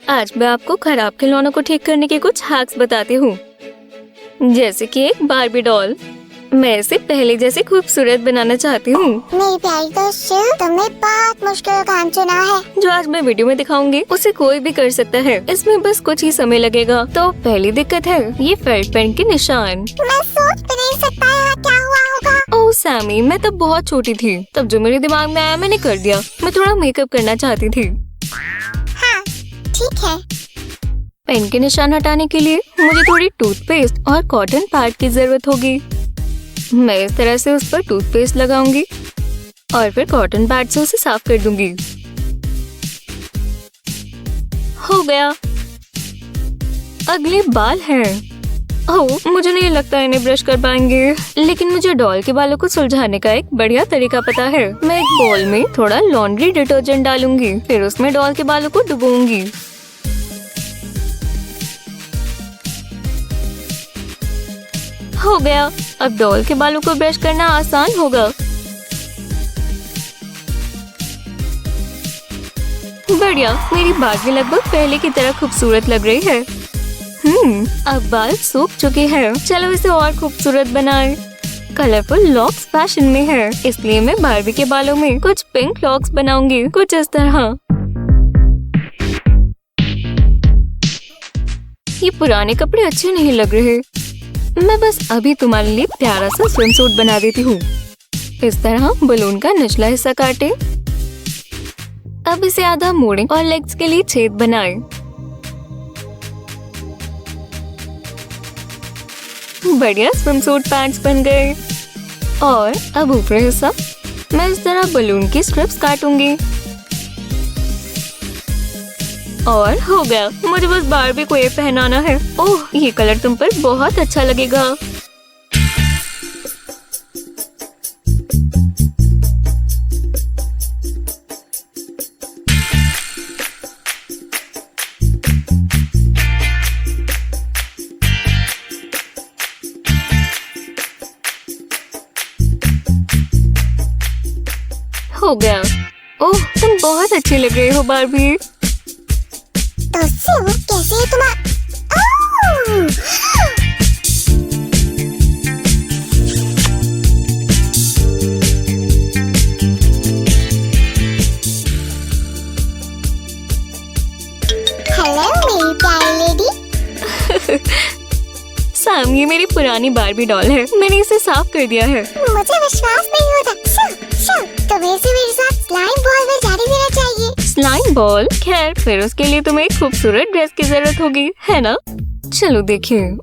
आज मैं आपको खराब खिलौनों को ठीक करने के कुछ हैक्स बताती हूँ। जैसे कि एक बारबी डॉल, मैं इसे पहले जैसे खूबसूरत बनाना चाहती हूँ। मेरी प्यारी दोस्त, तुमने बहुत मुश्किल काम चुना है। जो आज मैं वीडियो में दिखाऊंगी उसे कोई भी कर सकता है। इसमें बस कुछ ही समय लगेगा। तो पहली दिक्कत है ये फेल्ट पेन के निशान। मैं सोच भी नहीं सकता यहाँ क्या हुआ होगा। ओह सैमी, मैं तब बहुत छोटी थी। तब जो मेरे दिमाग में आया मैंने कर दिया। मैं थोड़ा मेकअप करना चाहती थी। हाँ, ठीक है। पेन के निशान हटाने के लिए मुझे थोड़ी टूथपेस्ट और कॉटन पैड की जरूरत होगी। मैं इस तरह से उस पर टूथपेस्ट लगाऊंगी और फिर कॉटन पैड से उसे साफ कर दूंगी। हो गया। अगले बाल हैं। ओह, मुझे नहीं लगता इन्हें ब्रश कर पाएंगे, लेकिन मुझे डॉल के बालों को सुलझाने का एक बढ़िया तरीका पता है। मैं एक बाउल में थोड़ा लॉन्ड्री डिटर्जेंट डालूंगी, फिर उसमें डॉल के बालों को डुबोऊंगी। हो गया। अब डॉल के बालों को ब्रश करना आसान होगा। बढ़िया, मेरी बाल लगभग पहले की तरह खूबसूरत लग रही है। अब बाल सूख चुके हैं। चलो इसे और खूबसूरत बनाएं। कलरफुल लॉक्स फैशन में है, इसलिए मैं बारबी के बालों में कुछ पिंक लॉक्स बनाऊंगी, कुछ इस तरह। ये पुराने कपड़े अच्छे नहीं लग रहे। मैं बस अभी तुम्हारे लिए प्यारा सा स्विम सूट बना देती हूँ। इस तरह बलून का निचला हिस्सा काटे। अब इसे आधा मोड़ें और लेग्स के लिए छेद बनाएं। बढ़िया स्विम सूट पैंट्स बन गए। और अब ऊपरी हिस्सा मैं इस तरह बलून की स्ट्रिप्स काटूंगी। और हो गया। मुझे बस बारबी को ये पहनाना है। ओह, ये कलर तुम पर बहुत अच्छा लगेगा। हो गया। ओह, तुम बहुत अच्छी लग रही हो बार्बी। तो सिउ कैसे है तुम्हारा? हेलो मेरी प्यारी लेडी। सैम, ये मेरी पुरानी बार्बी डॉल है, मैंने इसे साफ कर दिया है। मुझे विश्वास नहीं होता। तुम्हें इसे मेरे साथ स्लाइम बॉल में जाने देना चाहिए। Slime ball? खैर, फिर उसके लिए तुम्हें एक खूबसूरत ड्रेस की जरूरत होगी, है ना? चलो देखिए।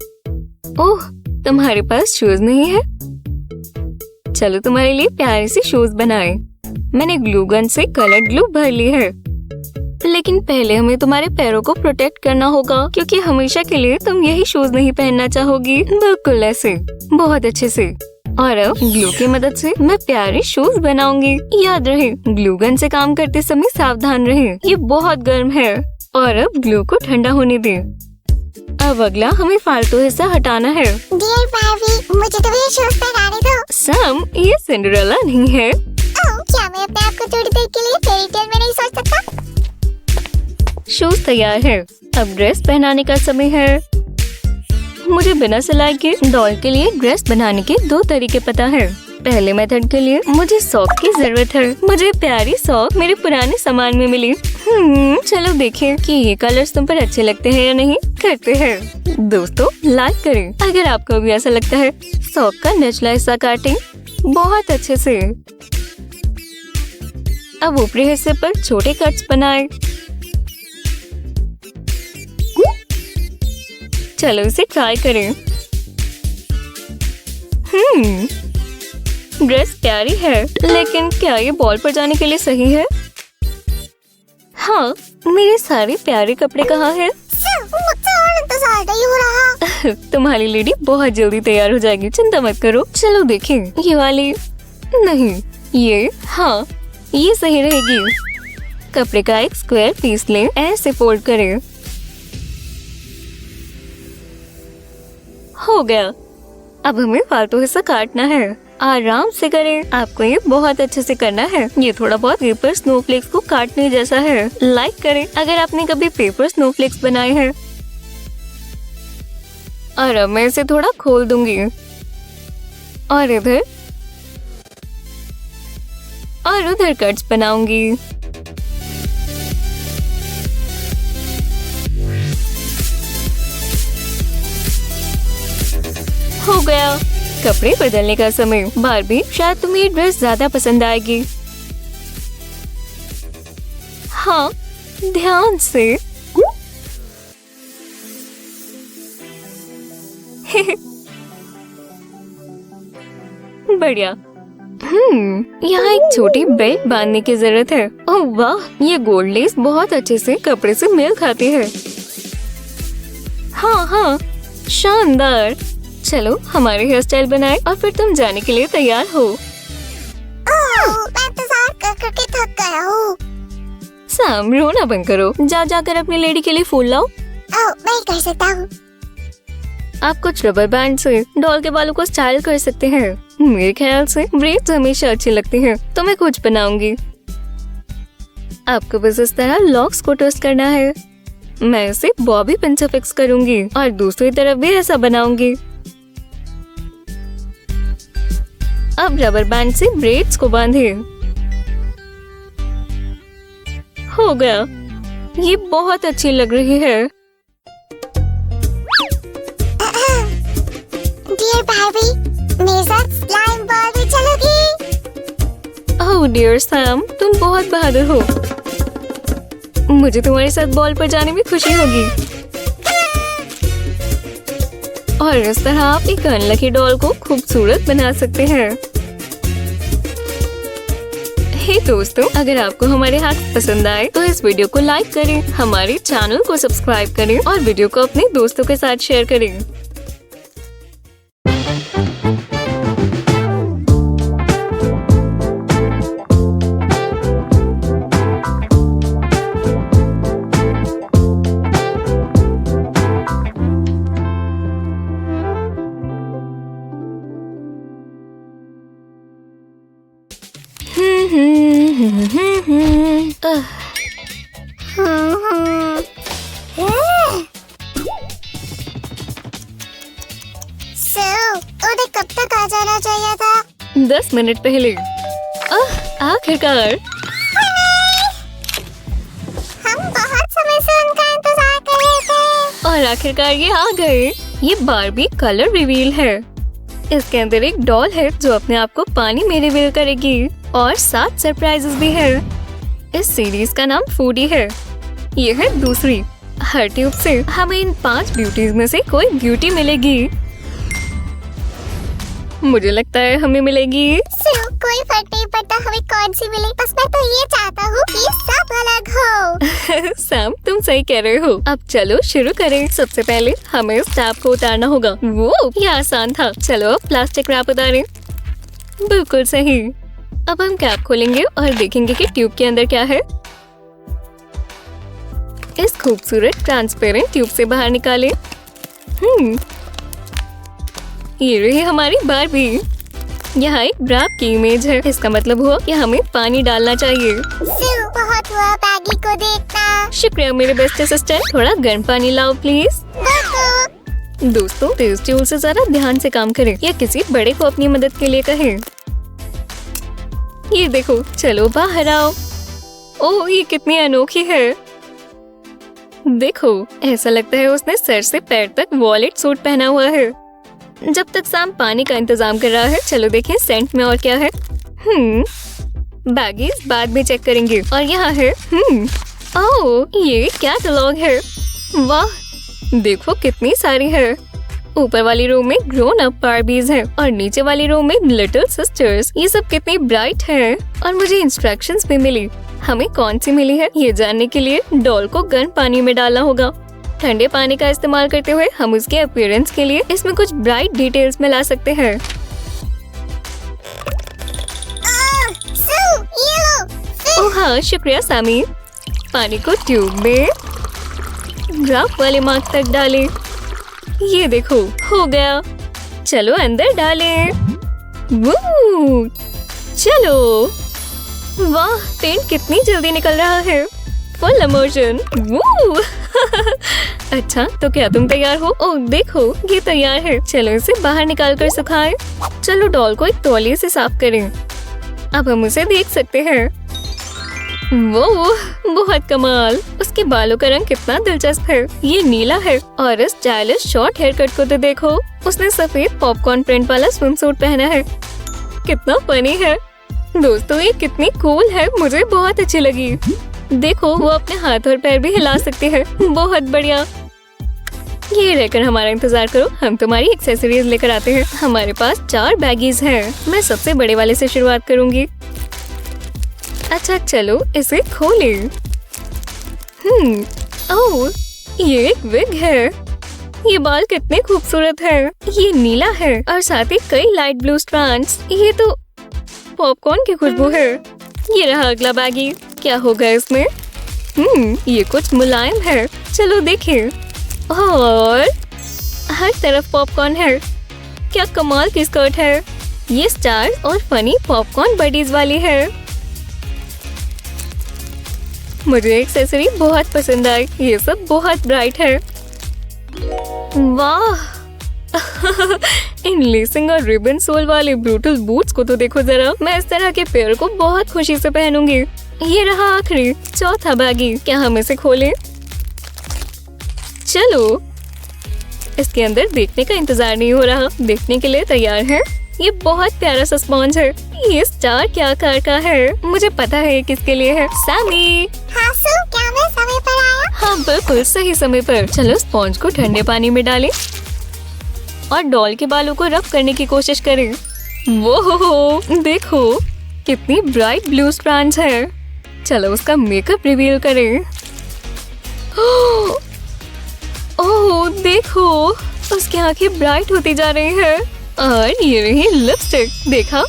ओह, तुम्हारे पास शूज नहीं है? चलो तुम्हारे लिए प्यारे से शूज बनाए। मैंने ग्लू गन से कलर ग्लू भर ली है। लेकिन पहले हमें तुम्हारे पैरों को प्रोटेक्ट करना होगा, क्योंकि हमेशा के लिए तुम यही शूज नहीं पहनना चाहोगी। बिल्कुल ऐसे, बहुत अच्छे से। और अब ग्लू की मदद से मैं प्यारे शूज बनाऊंगी। याद रहे, ग्लू गन से काम करते समय सावधान रहे, ये बहुत गर्म है। और अब ग्लू को ठंडा होने दे। अब अगला हमें फालतू हिस्सा हटाना है। डियर बार्बी, मुझे तो ये शूज पहनाने दो। सैम, ये सिंड्रेला नहीं है। ओह, क्या मैं अपने आप को थोड़ी देर के लिए फेरी टेल में नहीं सोच सकता? शूज तैयार है, अब ड्रेस पहनाने का समय है। मुझे बिना सिलाई के डॉल के लिए ड्रेस बनाने के 2 तरीके पता है। पहले मेथड के लिए मुझे सॉक की जरूरत है। मुझे प्यारी सॉक मेरे पुराने सामान में मिली। चलो देखें कि ये कलर्स तुम पर अच्छे लगते हैं या नहीं। करते हैं। दोस्तों, लाइक करें अगर आपको भी ऐसा लगता है। सॉक का निचला हिस्सा काटें बहुत अच्छे से। अब ऊपरी हिस्से पर छोटे कट्स बनाएं। चलो इसे ट्राई करें। ड्रेस प्यारी है, लेकिन क्या ये बॉल पर जाने के लिए सही है? हाँ, मेरे सारे प्यारे कपड़े कहाँ हैं? मुझसे और इंतजार नहीं हो रहा। तुम्हारी लेडी बहुत जल्दी तैयार हो जाएगी, चिंता मत करो। चलो देखें, ये वाली नहीं, ये, हाँ, ये सही रहेगी। कपड़े का एक स्क्वायर पीस लें, ऐसे फोल्ड करें। हो गया। अब हमें फालतू हिस्सा काटना है। आराम से करें, आपको ये बहुत अच्छे से करना है। ये थोड़ा बहुत पेपर स्नोफ्लेक्स को काटने जैसा है। लाइक करें अगर आपने कभी पेपर स्नोफ्लेक्स बनाए हैं। और अब मैं इसे थोड़ा खोल दूंगी और इधर और उधर कट्स बनाऊंगी। हो गया। कपड़े बदलने का समय। बार्बी, शायद तुम्हें ये ड्रेस ज्यादा पसंद आएगी। हाँ, ध्यान से। बढ़िया। यहाँ एक छोटी बेल्ट बांधने की जरूरत है। ओह वाह, ये गोल्ड लेस बहुत अच्छे से कपड़े से मेल खाती है। हाँ हाँ, शानदार। चलो हमारे हेयर स्टाइल बनाए और फिर तुम जाने के लिए तैयार हो। मैं इंतजार कर करके थक गया हूँ। सैम, रोना बंद करो। जाकर अपनी लेडी के लिए फूल लाओ। मैं कर सकता हूँ। आप कुछ रबर बैंड से डॉल के बालों को स्टाइल कर सकते हैं। मेरे ख्याल से ब्रेड्स हमेशा अच्छी लगती हैं, तो मैं कुछ बनाऊंगी। आपको बस इस तरह लॉक्स को ट्विस्ट करना है। मैं इसे बॉबी पिन से फिक्स करूंगी और दूसरी तरफ भी ऐसा बनाऊंगी। अब रबर बैंड से ब्रेड्स को बांधे। हो गया। ये बहुत अच्छी लग रही है। डियर बार्बी, मेरे साथ स्लाइम बॉल में चलोगी? ओह डियर सैम, तुम बहुत बहादुर हो। मुझे तुम्हारे साथ बॉल पर जाने में खुशी होगी। और इस तरह आप एक अनलकी डॉल को खूबसूरत बना सकते हैं। हे दोस्तों, अगर आपको हमारे हाथ पसंद आए तो इस वीडियो को लाइक करें, हमारे चैनल को सब्सक्राइब करें और वीडियो को अपने दोस्तों के साथ शेयर करें। उन्हें कब तक आ जाना चाहिए था? 10 मिनट पहले। आखिरकार। हम बहुत समय से उनका इंतजार कर रहे थे। और आखिरकार ये आ गए। ये बारबी कलर रिवील है। इसके अंदर एक डॉल है जो अपने आप को पानी में रिवील करेगी और 7 सरप्राइजेस भी है। इस सीरीज का नाम फूडी है। ये है दूसरी। हर ट्यूब से हमें इन 5 ब्यूटीज में से कोई ब्यूटी मिलेगी। मुझे लगता है हमें मिलेगी। कोई फर्क नहीं पड़ता हमें कौन सी मिले, बस मैं तो ये चाहता हूँ कि सब अलग हो। सैम तुम सही कह रहे हो। अब चलो शुरू करें। सबसे पहले हमें इस टैप को उतारना होगा। वो ये आसान था। चलो अब प्लास्टिक रैप उतारें। बिल्कुल सही। अब हम कैप खोलेंगे और देखेंगे कि ट्यूब के अंदर क्या है। इस खूबसूरत ट्रांसपेरेंट ट्यूब से बाहर निकालें। ये रही हमारी बारबी। यहाँ एक ब्राप की इमेज है। इसका मतलब हुआ कि हमें पानी डालना चाहिए। बहुत हुआ बैगी को देखना। शुक्रिया मेरे बेस्ट असिस्टेंट। थोड़ा गर्म पानी लाओ प्लीज। दोस्तों तेज ट्यूब से जरा ध्यान से काम करें या किसी बड़े को अपनी मदद के लिए कहें। ये देखो, चलो बाहर आओ। ओह ये कितनी अनोखी है। देखो ऐसा लगता है उसने सर से पैर तक वॉलेट सूट पहना हुआ है। जब तक सैम पानी का इंतजाम कर रहा है, चलो देखें सेंट में और क्या है। बैगीज बाद में चेक करेंगे। और यहाँ है ओह ये कैटलॉग है। वाह देखो कितनी सारी है। ऊपर वाली रो में ग्रोन अप बारबीज है और नीचे वाली रो में लिटिल सिस्टर्स। ये सब कितनी ब्राइट है। और मुझे इंस्ट्रक्शंस भी मिली। हमें कौन सी मिली है ये जानने के लिए डॉल को गर्म पानी में डालना होगा। ठंडे पानी का इस्तेमाल करते हुए हम उसके अपीयरेंस के लिए इसमें कुछ ब्राइट डिटेल्स मिला सकते हैं। ओह हाँ शुक्रिया सामी। पानी को ट्यूब में ग्राफ वाले मार्क तक डालें। ये देखो हो गया। चलो अंदर डालें। वो चलो। वाह पेंट कितनी जल्दी निकल रहा है। Full immersion. अच्छा तो क्या तुम तैयार हो? ओह देखो ये तैयार है। चलो इसे बाहर निकाल कर सुखाएं। चलो डॉल को एक तौलिए से साफ करें। अब हम उसे देख सकते हैं। वो बहुत कमाल। उसके बालों का रंग कितना दिलचस्प है। ये नीला है। और इस स्टाइलिश शॉर्ट हेयर कट को तो देखो। उसने सफेद पॉपकॉर्न प्रिंट वाला स्विम सूट पहना है। कितना फनी है। दोस्तों ये कितनी कूल है। मुझे बहुत अच्छी लगी। देखो वो अपने हाथ और पैर भी हिला सकती है। बहुत बढ़िया। ये रहकर हमारा इंतजार करो। हम तुम्हारी एक्सेसरीज लेकर आते हैं। हमारे पास 4 बैगीज हैं। मैं सबसे बड़े वाले से शुरुआत करूंगी। अच्छा चलो इसे खोलें। ओह ये एक विग है। ये बाल कितने खूबसूरत है। ये नीला है और साथ ही कई लाइट ब्लू स्ट्रैंड्स। ये तो पॉपकॉर्न की खुशबू है। ये रहा अगला बैगी। क्या होगा इसमें? ये कुछ मुलायम है। चलो देखें। और हर तरफ पॉपकॉर्न है। क्या कमाल की स्कर्ट है। ये स्टार और फनी पॉपकॉर्न बडीज वाली है। मुझे एक्सेसरी बहुत पसंद आई। ये सब बहुत ब्राइट है। वाह इन लेसिंग और रिबन सोल वाले ब्रूटल बूट्स को तो देखो जरा। मैं इस तरह के पेयर को बहुत खुशी से पहनूंगी। ये रहा आखिरी 4था बैगी। क्या हम इसे खोलें? चलो इसके अंदर देखने का इंतजार नहीं हो रहा। देखने के लिए तैयार है। ये बहुत प्यारा सा स्पॉन्ज है। ये स्टार क्या आकार का है। मुझे पता है ये किसके लिए है। सैमी। हाँ सू, क्या मैं समय पर आया? हाँ बिल्कुल सही समय पर। चलो स्पॉन्ज को ठंडे पानी में डालें और डॉल के बालों को रब करने की कोशिश करें। वो देखो कितनी ब्राइट ब्लू स्ट्रैंड्स है। चलो उसका मेकअप रिवील करें। ओह देखो उसकी आंखें ब्राइट होती जा रही हैं। और ये रही लिपस्टिक। देखा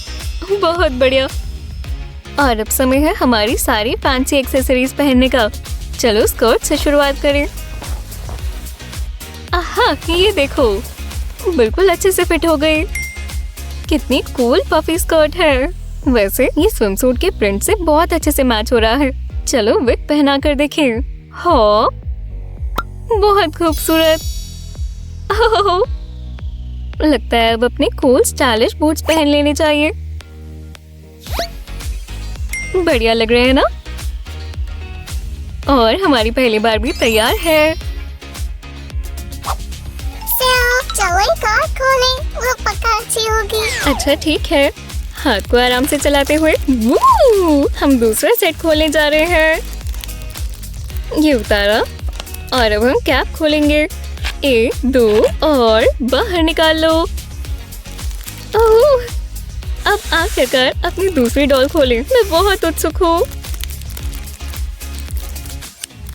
बहुत बढ़िया। और अब समय है हमारी सारी फैंसी एक्सेसरीज पहनने का। चलो स्कर्ट से शुरुआत करें। आहा ये देखो बिल्कुल अच्छे से फिट हो गई। कितनी कूल पफी स्कर्ट है। वैसे ये स्विमसूट के प्रिंट से बहुत अच्छे से मैच हो रहा है। चलो विग पहना कर देखें। हाँ, बहुत खूबसूरत। ओह, लगता है अब अपने कूल स्टाइलिश बूट्स पहन लेने चाहिए। बढ़िया लग रहे हैं ना? और हमारी पहली बार भी तैयार है। चलो एक और खोलें, वो पक्का अच्छी होगी। अच्छा ठीक है, हाथ को आराम से चलाते हुए वू, हम दूसरा सेट खोलने जा रहे हैं। ये उतारा और अब हम कैप खोलेंगे। 1 2 और बाहर निकाल लो। ओह, अब आखिरकार अपनी दूसरी डॉल खोलें। मैं बहुत उत्सुक हूँ।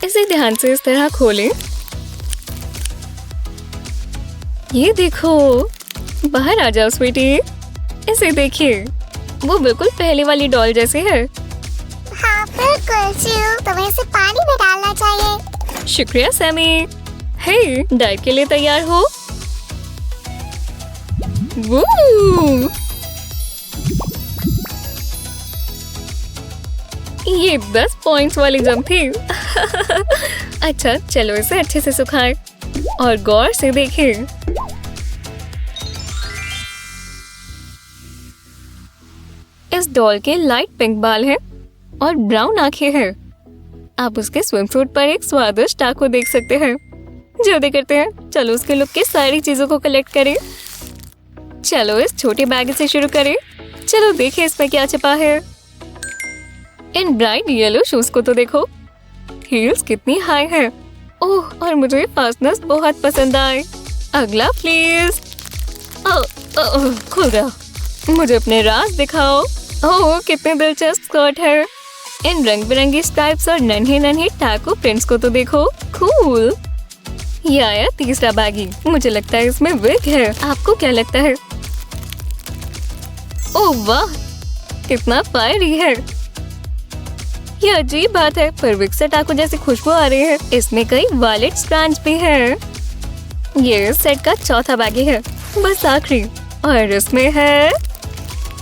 इसे ध्यान से इस तरह खोलें। ये देखो, बाहर आ जाओ स्वीटी। इसे देखिए, वो बिल्कुल पहले वाली डॉल जैसी है। हाँ बिल्कुल चिल, तुम्हें इसे पानी में डालना चाहिए। शुक्रिया सैमी। हे, डाइव के लिए तैयार हो? वू! ये 10 पॉइंट्स वाली जंप थी। अच्छा चलो इसे अच्छे से सुखाएं और गौर से देखें। इस डॉल के लाइट पिंक बाल हैं और ब्राउन आंखें हैं। आप उसके स्विमसूट पर एक स्वादिष्ट टाको देख सकते हैं। जल्दी करते हैं, चलो उसके लुक की सारी चीजों को कलेक्ट करें। चलो इस छोटे बैग से शुरू करें। चलो देखें इसमें क्या छिपा है। इन ब्राइट येलो शूज को तो देखो, हील्स कितनी हाई है। ओह, और मुझे फास्टनर्स बहुत पसंद आए। अगला प्लीज। ओह, खुल गया। मुझे अपने राज दिखाओ। ओह, कितने दिलचस्प स्कर्ट है। इन रंग बिरंगी स्ट्राइप्स और नन्हे नन्हे टाको प्रिंट्स को तो देखो, कूल। ये आया तीसरा बैगी। मुझे लगता है इसमें विग है। आपको क्या लगता है? ओह वाह, कितना फायरी है। ये अजीब बात है, पर विग से टाको जैसी खुशबू आ रही है। इसमें कई वायलेट स्ट्रैंड्स भी हैं। ये सेट का चौथा बैगी है, बस आखिरी। और इसमें है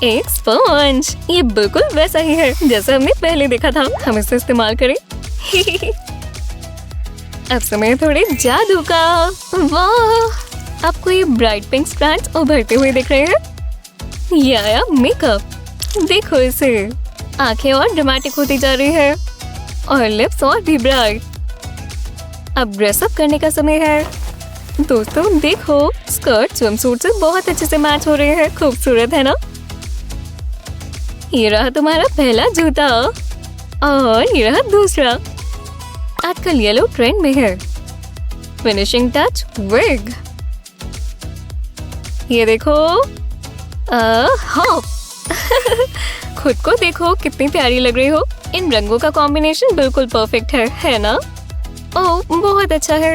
एक स्पंज। ये बिल्कुल वैसा ही है जैसा हमने पहले देखा था। हम इसे इस्तेमाल करें। अब समय थोड़े जादू का। वाह, आपको ये ब्राइट पिंक स्ट्रैंड्स उभरते हुए दिख रहे हैं। ये आया मेकअप। देखो इसे, आंखें और ड्रामेटिक होती जा रही है और लिप्स और भी ब्राइट। अब ड्रेसअप करने का समय है। दोस्तों देखो, स्कर्ट स्विमसूट से बहुत अच्छे से मैच हो रहे हैं। खूबसूरत है ना? ये रहा तुम्हारा पहला जूता और ये रहा दूसरा। आजकल येलो ट्रेंड में है। Finishing touch wig. ये देखो, हाँ। खुद को देखो, कितनी प्यारी लग रही हो। इन रंगों का कॉम्बिनेशन बिल्कुल परफेक्ट है ना? ओह, बहुत अच्छा है।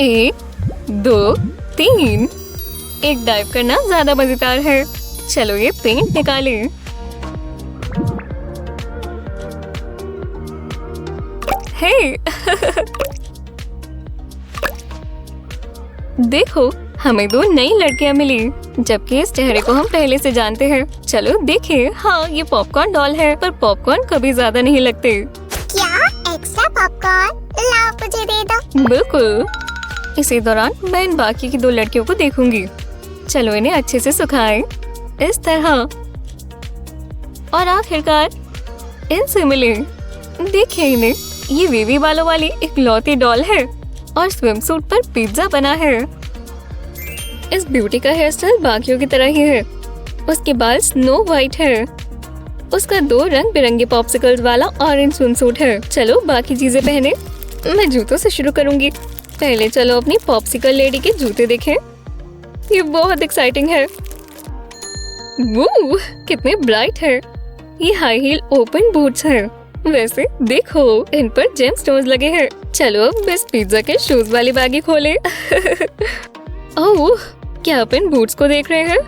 एक, 2, 3। एक डाइव करना ज्यादा मजेदार है। चलो ये पेंट निकालें। हे देखो, हमें 2 नई लड़कियां मिली, जबकि इस चेहरे को हम पहले से जानते हैं। चलो देखें। हाँ, ये पॉपकॉर्न डॉल है, पर पॉपकॉर्न कभी ज्यादा नहीं लगते। क्या एक्स्ट्रा पॉपकॉर्न? लाओ मुझे दे दो। बिल्कुल। इसी दौरान मैं इन बाकी की 2 लड़कियों को देखूंगी। चलो इन्हें अच्छे से सुखाएं, इस तरह। और आखिरकार इनसे मिले। देखिए इन्हें, ये वेवी बालों वाली एक लौती डॉल है और स्विमसूट पर पिज्जा बना है। इस ब्यूटी का हेयर स्टाइल बाकियों की तरह ही है। उसके बाल स्नो वाइट है। उसका 2 रंग बिरंगे पॉप्सिकल्स वाला ऑरेंज स्विमसूट है। चलो बाकी चीजें पहने। मैं जूतों से शुरू करूंगी। पहले चलो अपनी पॉप्सिकल लेडी के जूते देखें। ये बहुत एक्साइटिंग है। वो कितने ब्राइट है। ये हाई हील ओपन बूट्स हैं। वैसे देखो, इन पर जेमस्टोन्स लगे हैं। चलो अब इस पिज्जा के शूज वाली बैगी खोले। ओह, क्या आप इन बूट्स को देख रहे हैं?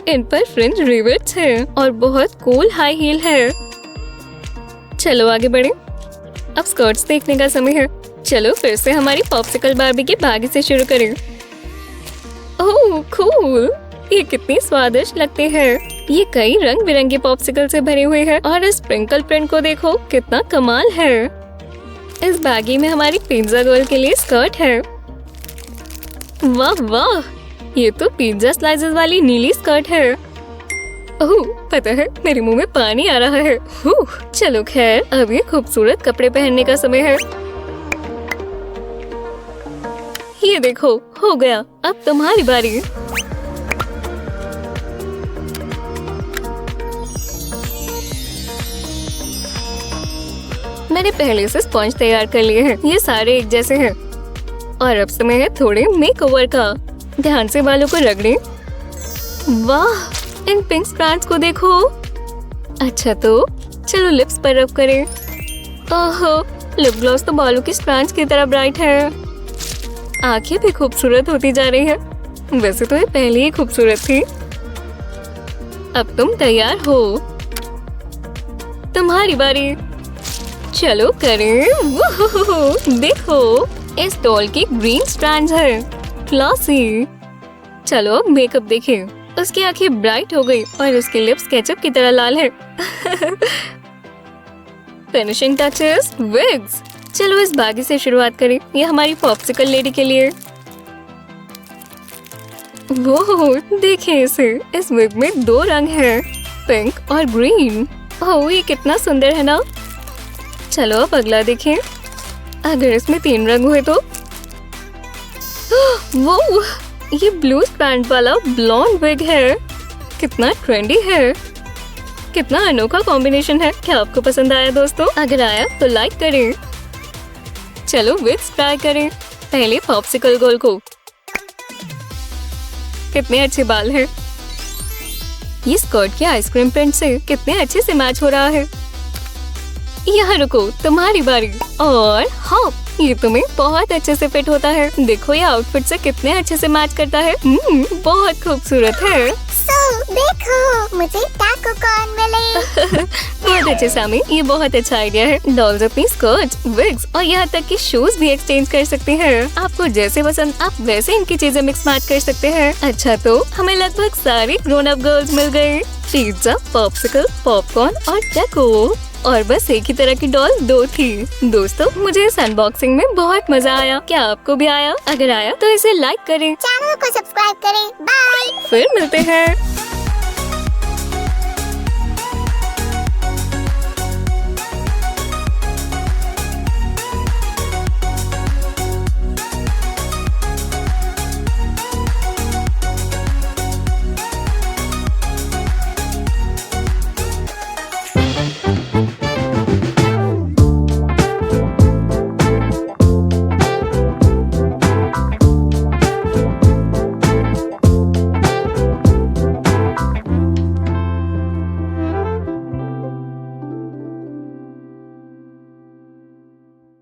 इन पर फ्रिंज रिवेट्स हैं और बहुत कूल हाई हील है। चलो आगे बढ़े। अब स्कर्ट्स देखने का समय है। चलो फिर से हमारी पॉप्सिकल बार्बी की बैगी से शुरू करें। ओह कूल, ये कितनी स्वादिष्ट लगते हैं। ये कई रंग बिरंगे पॉप्सिकल से भरे हुए हैं और इस स्प्रिंकल प्रिंट को देखो, कितना कमाल है। इस बैगी में हमारी पिज्जा गर्ल के लिए स्कर्ट है। वाह वाह, ये तो पिज्जा स्लाइसेस वाली नीली स्कर्ट है। ओह, पता है मेरे मुंह में पानी आ रहा है। चलो खैर, अब ये खूबसूरत कपड़े पहनने का समय है। ये देखो, हो गया, अब तुम्हारी बारी। मैंने पहले से स्पंज तैयार कर लिए हैं। ये सारे एक जैसे हैं। और अब समय है थोड़े मेकओवर का। ध्यान से बालों को रगड़ें। वाह, इन पिंक स्ट्रैंड्स को देखो। अच्छा तो चलो लिप्स पर रब करें। ओहो, लिप ग्लॉस तो बालों की स्ट्रैंड्स की तरह ब्राइट है। आंखें भी खूबसूरत होती जा रही हैं। वैसे तो ये पहले ही खूबसूरत थी। अब तुम तैयार हो, तुम्हारी बारी। चलो करें। देखो, इस डॉल की ग्रीन स्ट्रैंड्स है, क्लासी। चलो अब मेकअप देखें। उसकी आंखें ब्राइट हो गई और उसके लिप्स केचप की तरह लाल है। Finishing touches, wigs. चलो इस बागी से शुरुआत करें। ये हमारी पॉप्सिकल लेडी के लिए। वो देखें इसे, इस विग में 2 रंग हैं, पिंक और ग्रीन। ओह, ये कितना सुंदर है ना। चलो अब अगला देखें। अगर इसमें 3 रंग हुए तो। वो ये ब्लू स्ट्रैंड वाला ब्लॉन्ड विग है, कितना ट्रेंडी है। कितना अनोखा कॉम्बिनेशन है। क्या आपको पसंद आया दोस्तों? अगर आया तो लाइक करें। चलो विग्स ट्राई करें। पहले पॉप्सिकल गर्ल को। कितने अच्छे बाल हैं। ये स्कर्ट के आइसक्रीम प्रिंट से कितने अच्छे से मैच हो रहा है। यहाँ रुको, तुम्हारी बारी। और हाँ, ये तुम्हें बहुत अच्छे से फिट होता है। देखो ये आउटफिट से कितने अच्छे से मैच करता है। बहुत खूबसूरत है। देखो, मुझे टाको कॉर्न मिले। बहुत अच्छे सामी, ये बहुत अच्छा आइडिया है। डॉल्स अपनी स्कर्ट्स, विग्स और यहाँ तक कि शूज भी एक्सचेंज कर सकते हैं। आपको जैसे पसंद आप वैसे इनकी चीजें मिक्स मैच कर सकते हैं। अच्छा तो हमें लगभग सारी ग्रोन अप गर्ल्स मिल गए। पिज्जा, पॉप्सिकल, पॉपकॉर्न और टैको। और बस एक ही तरह की डॉल 2 थी। दोस्तों, मुझे इस अनबॉक्सिंग में बहुत मजा आया। क्या आपको भी आया? अगर आया तो इसे लाइक करें, चैनल को सब्सक्राइब करें। बाय। फिर मिलते हैं।